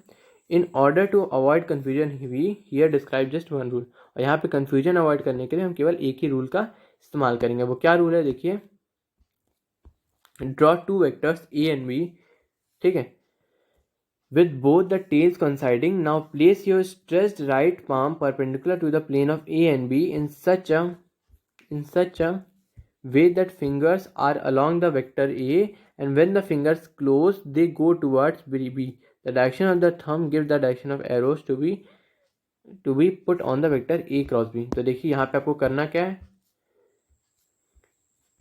In order to avoid confusion we here describe just one rule, और यहाँ पे कन्फ्यूजन अवॉइड करने के लिए हम केवल एक ही रूल का इस्तेमाल करेंगे। वो क्या रूल है देखिए, draw two vectors A and b, ठीक है, with both the tails coinciding. Now place your stretched right palm perpendicular to the plane of A and B in such a way that fingers are along the vector A, and when the fingers close they go towards B. The direction of the thumb gives the direction of arrows to be put on the vector A cross B। तो देखिए यहाँ पे आपको करना क्या है,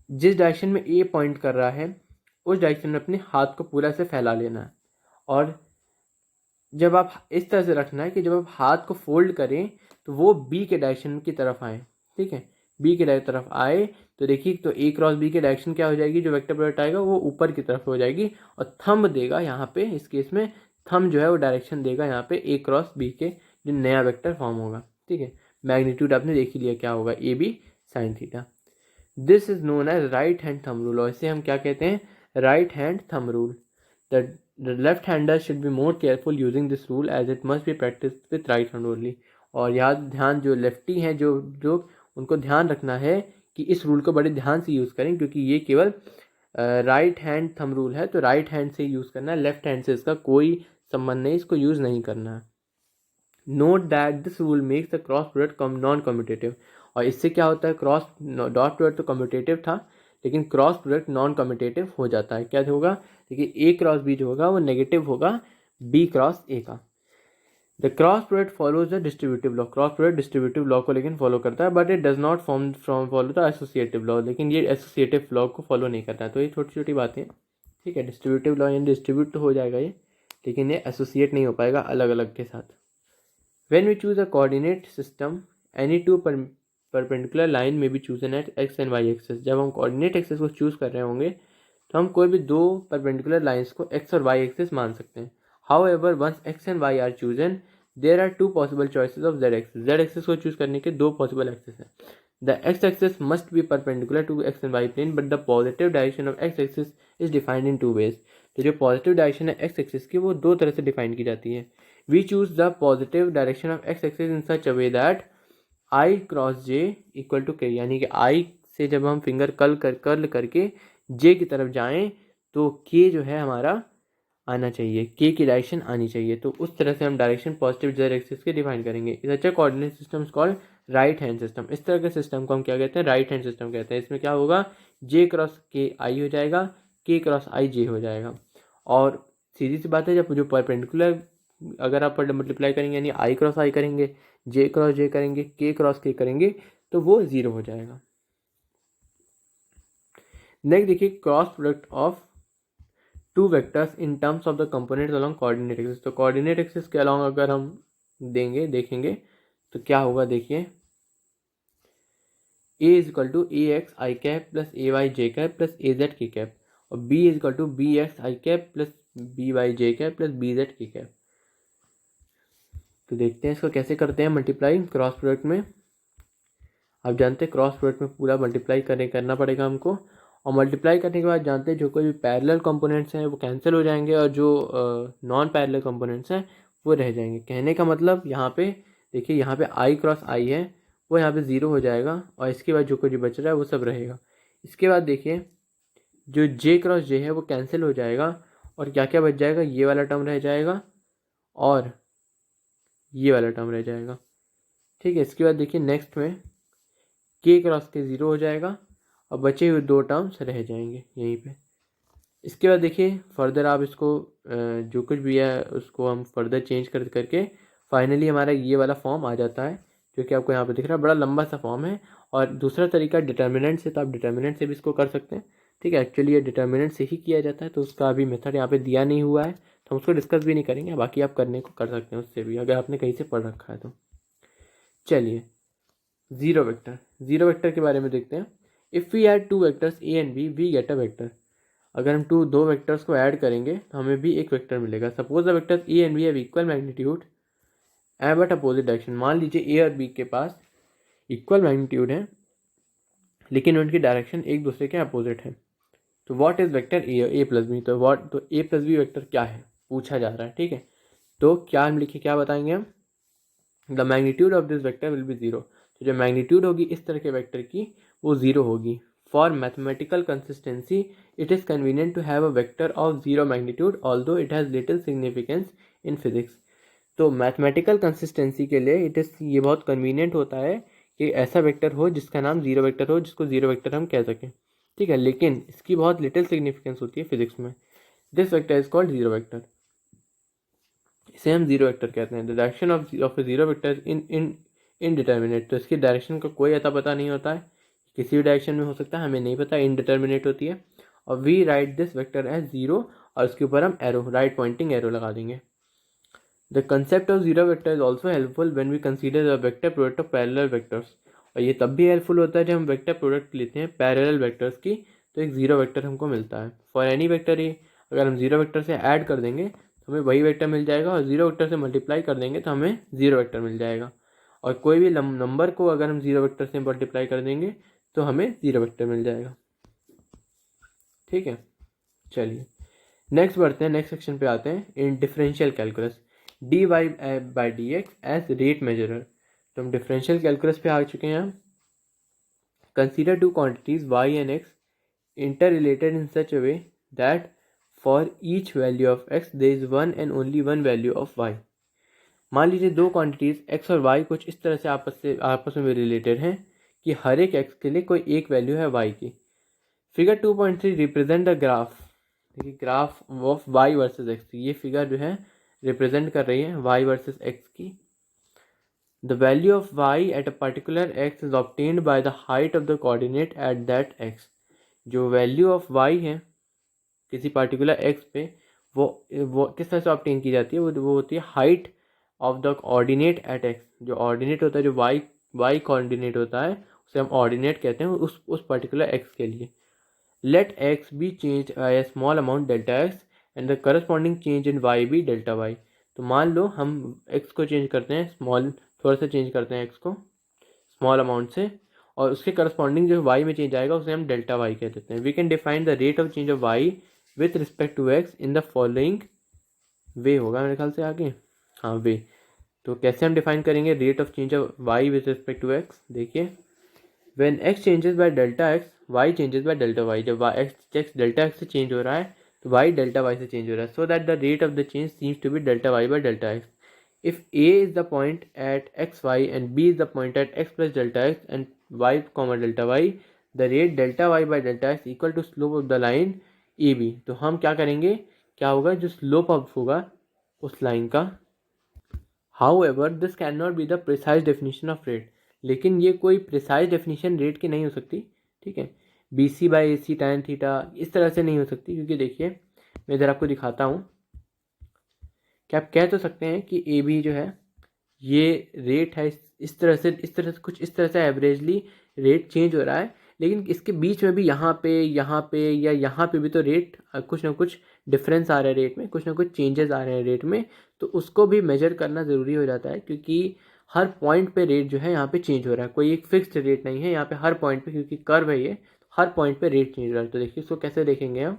जिस डायरेक्शन में A पॉइंट कर रहा है उस डायरेक्शन में अपने हाथ को पूरा से फैला लेना है, और जब आप इस तरह से रखना है कि जब आप हाथ को फोल्ड करें तो वो बी के डायरेक्शन की तरफ आए, ठीक है, बी के तरफ आए। तो देखिए तो ए क्रॉस बी के डायरेक्शन क्या हो जाएगी, जो वेक्टर प्रोडक्ट आएगा वो ऊपर की तरफ हो जाएगी, और थंब देगा यहाँ पे, इस केस में थंब जो है वो डायरेक्शन देगा यहाँ पे ए क्रॉस बी के जो नया वेक्टर फॉर्म होगा, ठीक है। मैग्नीट्यूड आपने देख ही लिया क्या होगा, a B sine theta. This is known as right hand thumb rule, और इसे हम क्या कहते हैं, right hand thumb rule. The left hander should be more careful using this rule as it must be practiced with right hand only। और याद ध्यान जो लेफ्टी हैं जो उनको ध्यान रखना है कि इस रूल को बड़े ध्यान से यूज़ करें, क्योंकि ये केवल राइट हैंड थंब रूल है, तो राइट हैंड से यूज़ करना है, लेफ्ट हैंड से इसका कोई संबंध नहीं, इसको यूज़ नहीं करना है। Note that this rule makes the cross product non commutative, और इससे क्या होता है, क्रॉस डॉट प्रोडक्ट तो कम्यूटेटिव था लेकिन क्रॉस प्रोडक्ट नॉन कम्यूटेटिव हो जाता है। क्या होगा देखिए, ए क्रॉस बी जो होगा वो नेगेटिव होगा बी क्रॉस ए का। The cross product follows the distributive law, cross product distributive law को लेकिन फॉलो करता है, but it does not follow the associative law, लेकिन ये एसोसिएटिव लॉ को फॉलो नहीं करता है। तो ये छोटी छोटी बातें, ठीक है, डिस्ट्रीब्यूटिव लॉ यानी डिस्ट्रीब्यूट तो हो जाएगा ये, लेकिन ये एसोसिएट नहीं हो पाएगा अलग अलग के साथ। When we choose a coordinate system any two perpendicular line may be chosen at x and y axes, जब हम कोऑर्डिनेट एक्सेस को चूज कर रहे होंगे तो हम कोई भी दो परपेंडिकुलर लाइंस को एक्स और वाई एक्सेस मान सकते हैं। However once x and y are chosen there are two possible choices of z axes, z axes को चूज करने के दो पॉसिबल एक्सेस हैं। The x axes must be perpendicular to x and y plane, but the positive direction of x axes is defined in two ways. तो जो पॉजिटिव डायरेक्शन है एक्स एक्सेस की वो दो तरह से डिफाइन की जाती है। We choose the positive direction of x axes in such a way that i cross j equal to k, यानी कि आई से जब हम फिंगर कर्ल करके जे की तरफ जाएं तो के जो है हमारा आना चाहिए, के की डायरेक्शन आनी चाहिए। तो उस तरह से हम डायरेक्शन पॉजिटिव जेड एक्सिस के डिफाइन करेंगे। इस अच्छा coordinate system is called right hand system. इस तरह के सिस्टम को हम क्या कहते हैं, राइट हैंड सिस्टम कहते हैं। इसमें क्या होगा, जे क्रॉस के आई हो जाएगा, के क्रॉस आई जे हो जाएगा। और सीधी सी बात है, जब जो परपेंडिकुलर अगर आप मल्टीप्लाई करेंगे यानी आई क्रॉस आई करेंगे, जे क्रॉस जे करेंगे, के क्रॉस के करेंगे, तो वो 0 हो जाएगा। नेक्स्ट देखिए, cross product of two vectors in terms of the components along coordinate axis. तो कोऑर्डिनेट एक्सिस के अलोंग अगर हम देखेंगे तो क्या होगा, देखिए a is equal to a x i cap plus a y j cap plus a z k cap, और b is equal to b x i cap plus b y j cap plus b z k cap. तो देखते हैं इसको कैसे करते हैं मल्टीप्लाई क्रॉस प्रोडक्ट में। आप जानते हैं क्रॉस प्रोडक्ट में पूरा मल्टीप्लाई करना पड़ेगा हमको, और मल्टीप्लाई करने के बाद जानते हैं जो कोई भी पैरेलल कंपोनेंट्स हैं वो कैंसिल हो जाएंगे और जो नॉन पैरेलल कंपोनेंट्स हैं वो रह जाएंगे। कहने का मतलब यहाँ पे देखिए, यहाँ पे आई क्रॉस आई है वो यहाँ पे 0 हो जाएगा, और इसके बाद जो कुछ बच रहा है वो सब रहेगा। इसके बाद देखिए जो जे क्रॉस जे है वो कैंसिल हो जाएगा, और क्या क्या बच जाएगा, ये वाला टर्म रह जाएगा और ये वाला टर्म रह जाएगा। ठीक है, इसके बाद देखिए नेक्स्ट में के क्रॉस के 0 हो जाएगा और बचे हुए 2 टर्म्स रह जाएंगे यहीं पे। इसके बाद देखिए फर्दर आप इसको जो कुछ भी है उसको हम फर्दर चेंज करके फाइनली हमारा ये वाला फॉर्म आ जाता है, जो कि आपको यहाँ पे दिख रहा है। बड़ा लंबा सा फॉर्म है। और दूसरा तरीका डिटर्मिनेंट से, तो आप डिटर्मिनेंट से भी इसको कर सकते हैं। ठीक है, एक्चुअली ये डिटर्मिनेंट से ही किया जाता है, तो उसका अभी मेथड यहाँ पे दिया नहीं हुआ है, तो हम उसको डिस्कस भी नहीं करेंगे। बाकी आप करने को कर सकते हैं उससे भी, अगर आपने कहीं से पढ़ रखा है तो। चलिए जीरो वेक्टर के बारे में देखते हैं। If we add two vectors A and b, we get a vector. अगर हम दो वेक्टर्स को ऐड करेंगे तो हमें भी एक वेक्टर मिलेगा। Suppose the vectors A and b have equal magnitude and but opposite direction. मान लीजिए ए और बी के पास इक्वल मैग्नीट्यूड है लेकिन उनकी डायरेक्शन एक दूसरे के अपोजिट है। तो what is vector a plus b. तो ए प्लस बी वेक्टर क्या है पूछा जा रहा है। ठीक है, तो क्या हम लिखे, क्या बताएंगे हम, the magnitude of this vector will be 0। तो जो मैग्नीट्यूड होगी इस तरह के वेक्टर की वो 0 होगी। For mathematical consistency it is convenient to have a vector of 0 magnitude although it has little significance in physics. तो मैथमेटिकल कंसिस्टेंसी के लिए ये बहुत कन्वीनियंट होता है कि ऐसा वेक्टर हो जिसका नाम 0 वेक्टर हो, जिसको 0 वेक्टर हम कह सकें। ठीक है, लेकिन इसकी बहुत लिटिल सिग्निफिकेंस होती है फिजिक्स में। This vector is called 0 vector. इसे हम 0 वेक्टर कहते हैं। The direction of 0 vector in indeterminate. तो इसकी डायरेक्शन का कोई अता पता नहीं होता है, किसी भी डायरेक्शन में हो सकता है, हमें नहीं पता, इनडिटर्मिनेट होती है। और we write this vector as 0, और उसके ऊपर हम एरो, राइट पॉइंटिंग एरो लगा देंगे। The concept of 0 vector is also helpful when we consider the vector product of parallel vectors. और ये तब भी हेल्पफुल होता है जब हम वेक्टर प्रोडक्ट लेते हैं पैरेलल वेक्टर्स की, तो एक 0 वेक्टर हमको मिलता है। फॉर एनी वेक्टर ए, अगर हम 0 वेक्टर से ऐड कर देंगे तो हमें वही वेक्टर मिल जाएगा, और 0 वेक्टर से मल्टीप्लाई कर देंगे तो हमें 0 वेक्टर मिल जाएगा। और कोई भी नंबर को अगर हम 0 वेक्टर से मल्टीप्लाई कर देंगे तो हमें 0 वेक्टर मिल जाएगा। ठीक है, चलिए नेक्स्ट बढ़ते हैं, नेक्स्ट सेक्शन पे आते हैं। In differential calculus, D Y by D X as rate measurer. तो हम डिफरेंशियल कैलकुलस पे आ चुके हैं। Consider two quantities Y and X interrelated in such a way that for each value of X there is one and only one value of Y. मान लीजिए दो क्वांटिटीज एक्स और वाई कुछ इस तरह से आपस में रिलेटेड हैं कि हर एक एक्स के लिए कोई एक वैल्यू है वाई की। Figure 2.3 represent the graph. देखिए graph of Y versus X, ये फिगर जो है रिप्रेजेंट कर रही है वाई वर्सेस एक्स की। The value of Y at a particular X is obtained by the height of the coordinate at that X. जो वैल्यू ऑफ वाई है किसी पर्टिकुलर एक्स पे, वो किस तरह से ऑब्टेन की जाती है, वो होती है height of the ordinate at x. जो ऑर्डिनेट होता है, जो वाई कोऑर्डिनेट होता है, उसे हम ऑर्डिनेट कहते हैं उस पर्टिकुलर एक्स के लिए। Let x be changed by a small amount delta x and the corresponding change in y be delta y। तो मान लो हम x को चेंज करते हैं, थोड़ा सा चेंज करते हैं x को स्मॉल अमाउंट से, और उसके करस्पॉन्डिंग जो y में चेंज आएगा उसे हम डेल्टा y कह देते हैं। We can define the rate of change of y with respect to x in the following way. होगा मेरे ख्याल से आगे, हाँ वे। तो कैसे हम डिफाइन करेंगे rate of change of y with respect to x। देखिए when x changes by delta x, y changes by delta y। जब x डेल्टा x से चेंज हो रहा है तो y डेल्टा y से चेंज हो रहा है, so that the rate of the change seems to be delta y by delta x. If A is the point at xy and B is the point at x plus delta x and y comma delta y, the rate delta y by delta x equal to slope of the line AB. तो हम क्या करेंगे, क्या होगा, जो स्लोप ऑफ होगा उस लाइन का. However, this cannot be the precise definition of rate. लेकिन ये कोई प्रिसाइज डेफिनेशन रेट की नहीं हो सकती. ठीक है, b c by a c tan theta इस तरह से नहीं हो सकती, क्योंकि देखिए मैं इधर आपको दिखाता हूँ कि आप कह तो सकते हैं कि ए बी जो है ये रेट है, इस तरह से कुछ इस तरह से एवरेजली रेट चेंज हो रहा है, लेकिन इसके बीच में भी यहाँ पे या यहाँ पे भी तो रेट कुछ ना कुछ डिफरेंस आ रहा है रेट में, कुछ ना कुछ चेंजेस आ रहे हैं रेट में. तो उसको भी मेजर करना ज़रूरी हो जाता है, क्योंकि हर पॉइंट पे रेट जो है यहाँ पे चेंज हो रहा है, कोई एक फिक्स्ड रेट नहीं है यहाँ पे. हर पॉइंट पे, क्योंकि कर्व है ये, हर पॉइंट पे रेट चेंज हो रहा है. तो देखिए इसको कैसे देखेंगे हम,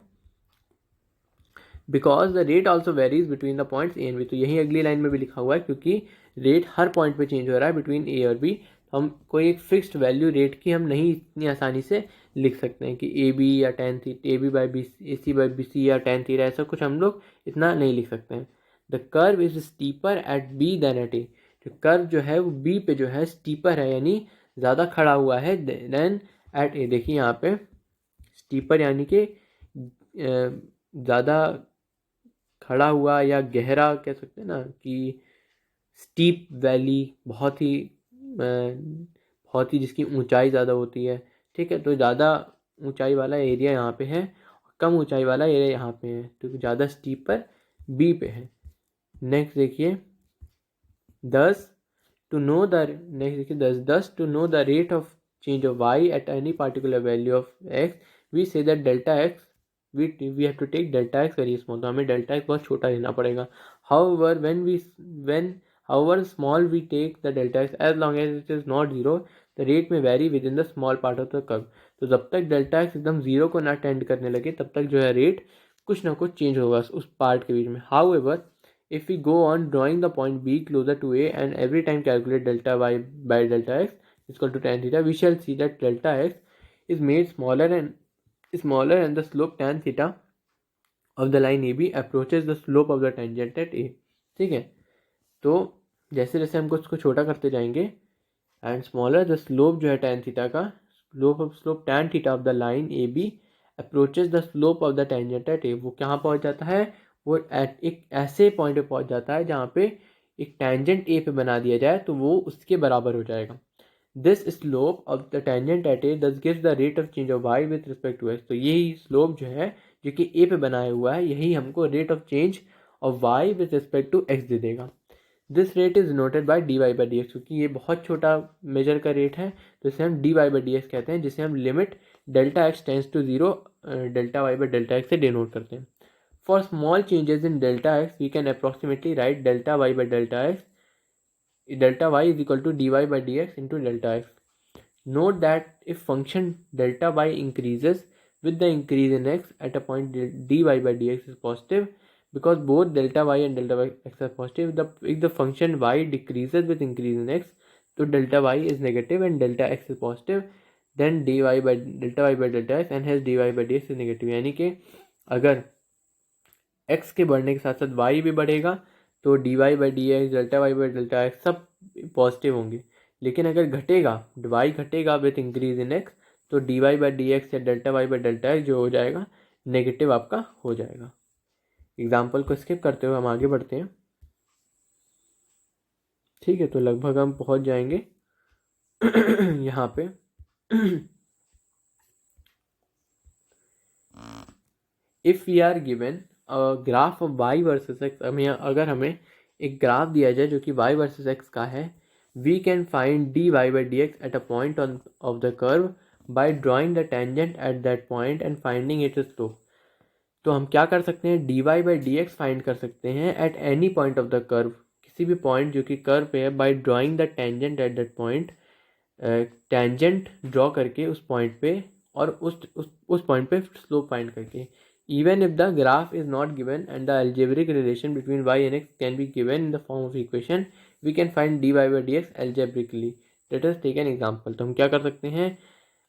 because the rate also varies between the points a and b. तो यही अगली लाइन में भी लिखा हुआ है, क्योंकि रेट हर पॉइंट पे चेंज हो रहा है बिटवीन ए और बी. हम कोई एक फिक्स्ड वैल्यू रेट की हम नहीं इतनी आसानी से लिख सकते हैं कि ए बी या tan theta, a b by b, a c by b c या tan थीटा, ऐसा कुछ हम लोग इतना नहीं लिख सकते हैं. The curve is steeper at B than at A. जो कर्व जो है वो बी पे जो है स्टीपर है, यानी ज़्यादा खड़ा हुआ है देन एट ए. देखिए यहाँ पे स्टीपर यानी कि ज़्यादा खड़ा हुआ या गहरा कह सकते हैं ना, कि स्टीप वैली, बहुत ही जिसकी ऊंचाई ज़्यादा होती है. ठीक है, तो ज़्यादा ऊंचाई वाला एरिया यहाँ पे है, कम ऊंचाई वाला एरिया यहाँ पे है, तो ज़्यादा स्टीप पर बी पे है. नेक्स्ट देखिए 10 to know the rate of change of Y at any particular value of x, we see that delta x we have to take delta x very small. तो हमें डेल्टा एक्स बहुत छोटा लेना पड़ेगा. However however small we take the delta x, as long as it is not zero, the rate may vary within the small part of the curve. तो जब तक डेल्टा एक्स एकदम जीरो को ना टेंड करने लगे तब तक जो है रेट कुछ ना कुछ चेंज होगा उस पार्ट के बीच में. However, if we go on drawing the point B closer to A and every time calculate delta y by delta x is equal to tan theta, we shall see that delta x is made smaller and the slope tan theta of the line AB approaches the slope of the tangent at A. ठीक है, तो जैसे जैसे हमको उसको छोटा करते जाएंगे एंड स्मॉलर द स्लोप जो है tan थीटा का, slope tan theta of the line A B approaches the slope of the tangent at A. वो कहाँ पहुँच जाता है, वो एट एक ऐसे पॉइंट पे पहुँच जाता है जहाँ पे एक टेंजेंट ए पे बना दिया जाए तो वो उसके बराबर हो जाएगा. This slope of the tangent at A thus gives the rate of change of Y with respect to X. तो यही स्लोप जो है जो कि ए पे बनाया हुआ है, यही हमको rate of change of Y with respect to X दे देगा. This rate is noted by D Y by D X, क्योंकि ये बहुत छोटा मेजर का रेट है तो इसे हम d Y by D x कहते हैं, जिसे हम limit delta x tends to zero delta y by delta x से डिनोट करते हैं. For small changes in delta x we can approximately write delta y by delta x, delta y is equal to D Y by D x into delta x. Note that if function delta y increases with the increase in x at a point dy by dx is positive, because both delta y and delta x are positive. If the function y decreases with increase in x, so delta y is negative and delta x is positive, then dy by delta x and hence dy by dx is negative. यानी कि अगर x के बढ़ने के साथ साथ y भी बढ़ेगा तो dy by dx, delta y by delta x सब पॉजिटिव होंगे. लेकिन अगर घटेगा, y घटेगा विथ इंक्रीज इन x, तो dy बाई डी एक्स या delta y by delta x जो हो जाएगा नेगेटिव आपका हो जाएगा. एग्जाम्पल को स्किप करते हुए हम आगे बढ़ते हैं. ठीक है, तो लगभग हम पहुंच जाएंगे यहाँ पे. If we are given graph of y versus x, अगर हमें एक ग्राफ दिया जाए जो कि y वर्सेस x का है, we can find dy by dx at a point of the curve by drawing the tangent at that point and finding its slope. तो हम क्या कर सकते हैं, dy by dx फाइंड कर सकते हैं at any point of the curve, किसी भी पॉइंट जो कि कर्व पे है, by drawing the tangent at that point, tangent draw करके उस पॉइंट पे और उस पॉइंट पे स्लोप फाइंड करके. Even if the graph is not given and the algebraic relation between y and x can be given in the form of equation, we can find dy by dx algebraically. Let us take an example. तो हम क्या कर सकते हैं,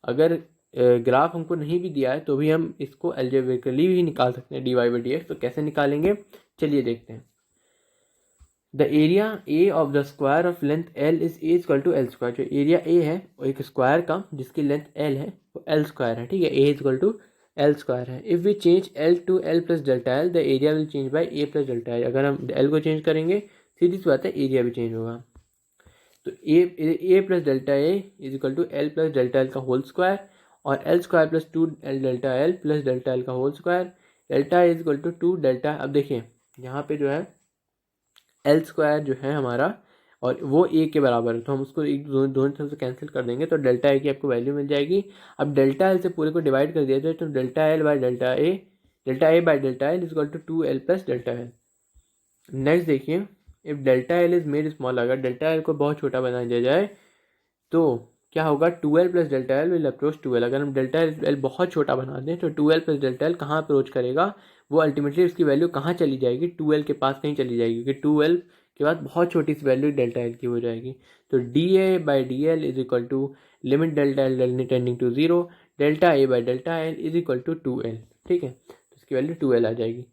अगर ग्राफ हमको नहीं भी दिया है तो भी हम इसको एल्जेब्रिकली भी निकाल सकते हैं dy बाई डी एक्स। तो कैसे निकालेंगे, चलिए देखते हैं। The area a of the square of length l is a equal to l square. जो एरिया ए है वो एक स्क्वायर का जिसकी लेंथ एल है वो एल स्क्वायर है, ठीक है, a equal to l square है। If we change l to L plus delta l the area will change by a plus delta l. अगर हम एल को चेंज करेंगे सीधी सी बात है एरिया भी चेंज होगा। तो ए plus delta A is equal to L plus delta L का होल स्क्वायर और L square plus two L delta L plus delta L का whole square. Delta is equal to two delta, अब देखिए यहाँ पे जो है एल स्क्वायर जो है हमारा और वो ए के बराबर है, तो हम उसको एक दोनों तरफ से कैंसिल कर देंगे तो डेल्टा ए की आपको वैल्यू मिल जाएगी। अब डेल्टा एल से पूरे को डिवाइड कर दिया जाए तो delta A by delta L is equal to two L plus delta L. Next देखिए, if delta L is made small, अगर डेल्टा एल को बहुत छोटा बना दिया जाए तो क्या होगा, two L plus delta L will approach two L. अगर हम डेल्टा एल बहुत छोटा बना दें तो two L plus delta L कहाँ अप्रोच करेगा, वो अल्टीमेटली उसकी वैल्यू कहाँ चली जाएगी, टू एल के पास कहीं चली जाएगी, क्योंकि टू एल के बाद बहुत छोटी सी वैल्यू डेल्टा एल की हो जाएगी। तो d a by d l is equal to limit delta l tending to zero, delta A by delta L is equal to two l, ठीक है, तो इसकी वैल्यू टू एल आ जाएगी।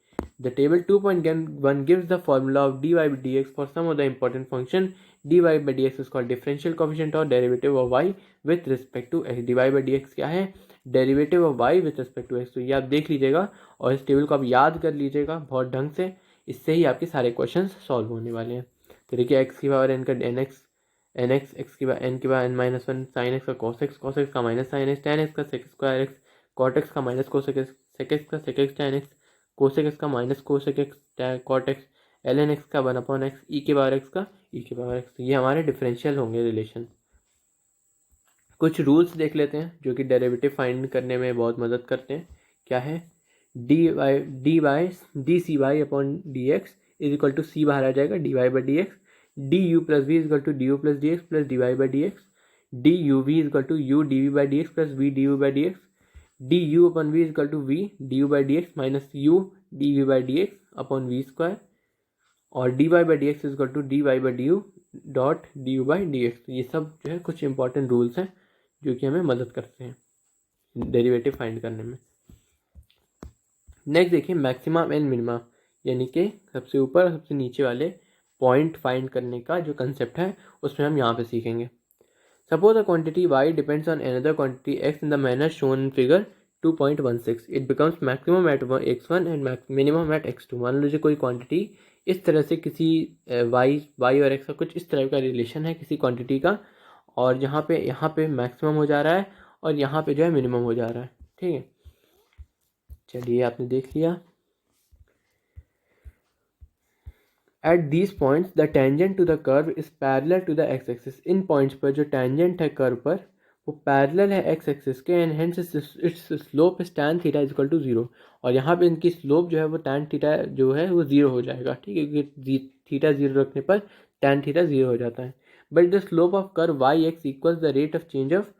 The table 2.1 gives the formula of dy by dx for some of the important function. dy by dx is called differential coefficient or derivative of y with respect to x. dy by dx क्या है, derivative of y with respect to x। तो ये आप देख लीजिएगा और इस टेबल को आप याद कर लीजिएगा बहुत ढंग से, इससे ही आपके सारे क्वेश्चन सॉल्व होने वाले हैं। तो देखिए x की पावर n का एन एक्स, एक्स की पावर n की power n minus one, sine X का कॉस एक्स, कॉस एक्स का minus sine X, tan X का sec square X, cot X का minus cos X, sec X का sec X tan X, cosec X का minus cosec X cot X, L N X का वन अपॉन एक्स, ई के पावर एक्स का ई के पावर एक्स। ये हमारे डिफरेंशियल होंगे रिलेशन। कुछ रूल्स देख लेते हैं जो कि डेरिवेटिव फाइंड करने में बहुत मदद करते हैं। क्या है, D C Y upon D x is equal to C बाहर आ जाएगा D Y by D X, D U plus V is equal to D U plus D X plus D Y by D X, D U V is equal to U D V by D X plus V D U by D X, D U upon V is equal to V D U by D x minus U D V by D X upon V square, और D Y by D X is equal to D Y by D U dot D U by D X. ये सब जो है कुछ इंपॉर्टेंट रूल्स हैं जो कि हमें मदद करते हैं डेरिवेटिव फाइंड करने में। नेक्स्ट देखिए, मैक्सिमम एंड मिनिमम, यानी कि सबसे ऊपर सबसे नीचे वाले पॉइंट फाइंड करने का जो कंसेप्ट है उसमें हम यहाँ पे सीखेंगे। Suppose a quantity y depends on another quantity x in the manner shown in figure 2.16. It becomes maximum at x1 and minimum at x2. मान लीजिए कोई क्वांटिटी इस तरह से किसी y और x का कुछ इस तरह का रिलेशन है किसी क्वांटिटी का, और यहाँ पे मैक्सिमम हो जा रहा है और यहाँ पे जो है मिनिमम हो जा रहा है, ठीक है। चलिए आपने देख लिया। At these points, the tangent to the curve is parallel to the x-axis. In points पर जो tangent है कर्व पर वो पैरेलल है x-axis के, and hence its slope is tan theta is equal to zero. और यहाँ पे इनकी स्लोप जो है वो tan थीटा जो है वो जीरो हो जाएगा, ठीक है, क्योंकि थीटा जीरो रखने पर tan थीटा जीरो हो जाता है। But the slope of curve y x equals the rate of change of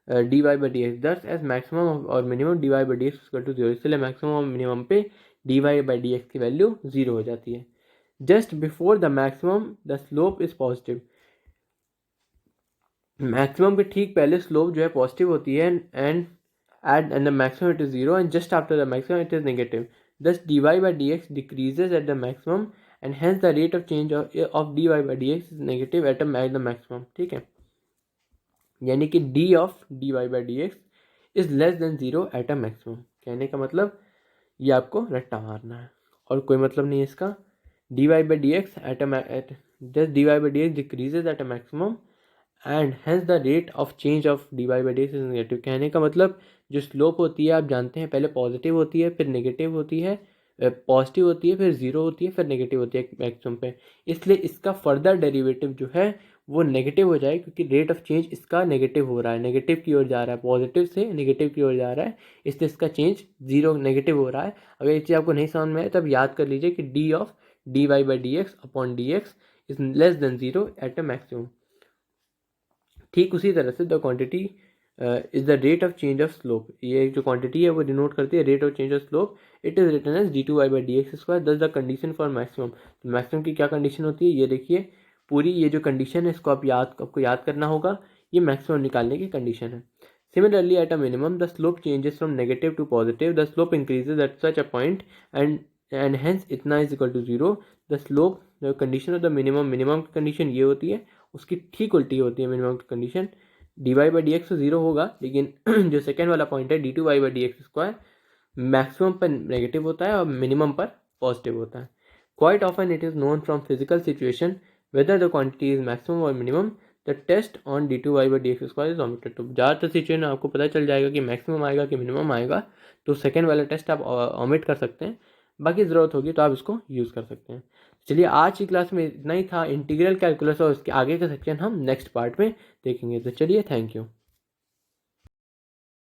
d Y by D x, thus as maximum और minimum d Y by D x equal to zero. इसलिए मैक्सिमम और मिनिमम पे d Y by D x की वैल्यू जीरो हो जाती है। Just before the maximum the slope is positive. Maximum के ठीक पहले स्लोप जो है पॉजिटिव होती है, and the maximum it is zero, and just after the maximum it is negative. Thus d Y by D x decreases at the maximum and hence the rate of change of d Y by D x is negative at the maximum, ठीक है। यानी कि d of d Y by D x is less than zero at a maximum. कहने का मतलब ये आपको रट्टा मारना है और कोई मतलब नहीं है इसका। dy by dx just dy by dx decreases at a maximum and hence the rate of change of dy by dx is negative। कहने का मतलब जो स्लोप होती है आप जानते हैं पहले पॉजिटिव होती है फिर नेगेटिव होती है, पॉजिटिव होती है फिर जीरो होती है फिर नेगेटिव होती है मैक्सिमम पे, इसलिए इसका फर्दर डेरिवेटिव जो है वो नेगेटिव हो जाए क्योंकि रेट ऑफ चेंज इसका नेगेटिव हो रहा है, नेगेटिव की ओर जा रहा है, पॉजिटिव से नेगेटिव की ओर जा रहा है, इसलिए इसका चेंज जीरो नेगेटिव हो रहा है। अगर ये चीज़ आपको नहीं समझ में आए तब याद कर लीजिए कि d of dy by dx upon dx is less than zero at a maximum। ठीक उसी तरह से the quantity is the rate of change of slope, ये जो क्वांटिटी है वो डिनोट करती है rate of change of slope. It is written as d2y by dx square. Thus the condition for maximum. Maximum की क्या कंडीशन होती है ये देखिए, पूरी ये जो कंडीशन है इसको आपको याद करना होगा, ये मैक्सिमम निकालने की कंडीशन है। Similarly, at a minimum, the slope changes from negative to positive. The slope increases at such a point, and hence इतना is equal to 0. The slope, the condition of the minimum condition ये होती है, उसकी ठीक उल्टी होती है minimum condition. dy by dx तो 0 होगा, लेकिन जो सेकेंड वाला पॉइंट है d2y by dx square maximum पर नेगेटिव होता है और मिनिमम पर पॉजिटिव होता है. Quite often it is known from physical situation whether the quantity is maximum or minimum. The test on d2y by dx square is omitted. तो ज़्यादातर सिचुएशन आपको पता चल जाएगा कि मैक्सिमम आएगा कि मिनिमम आएगा, तो सेकेंड वाला टेस्ट आप ओमिट कर सकते हैं. बाकी ज़रूरत होगी तो आप इसको यूज़ कर सकते हैं. चलिए आज की क्लास में इतना ही था. इंटीग्रल कैलकुलस और उसके आगे का सेक्शन हम नेक्स्ट पार्ट में देखेंगे. तो चलिए, थैंक यू.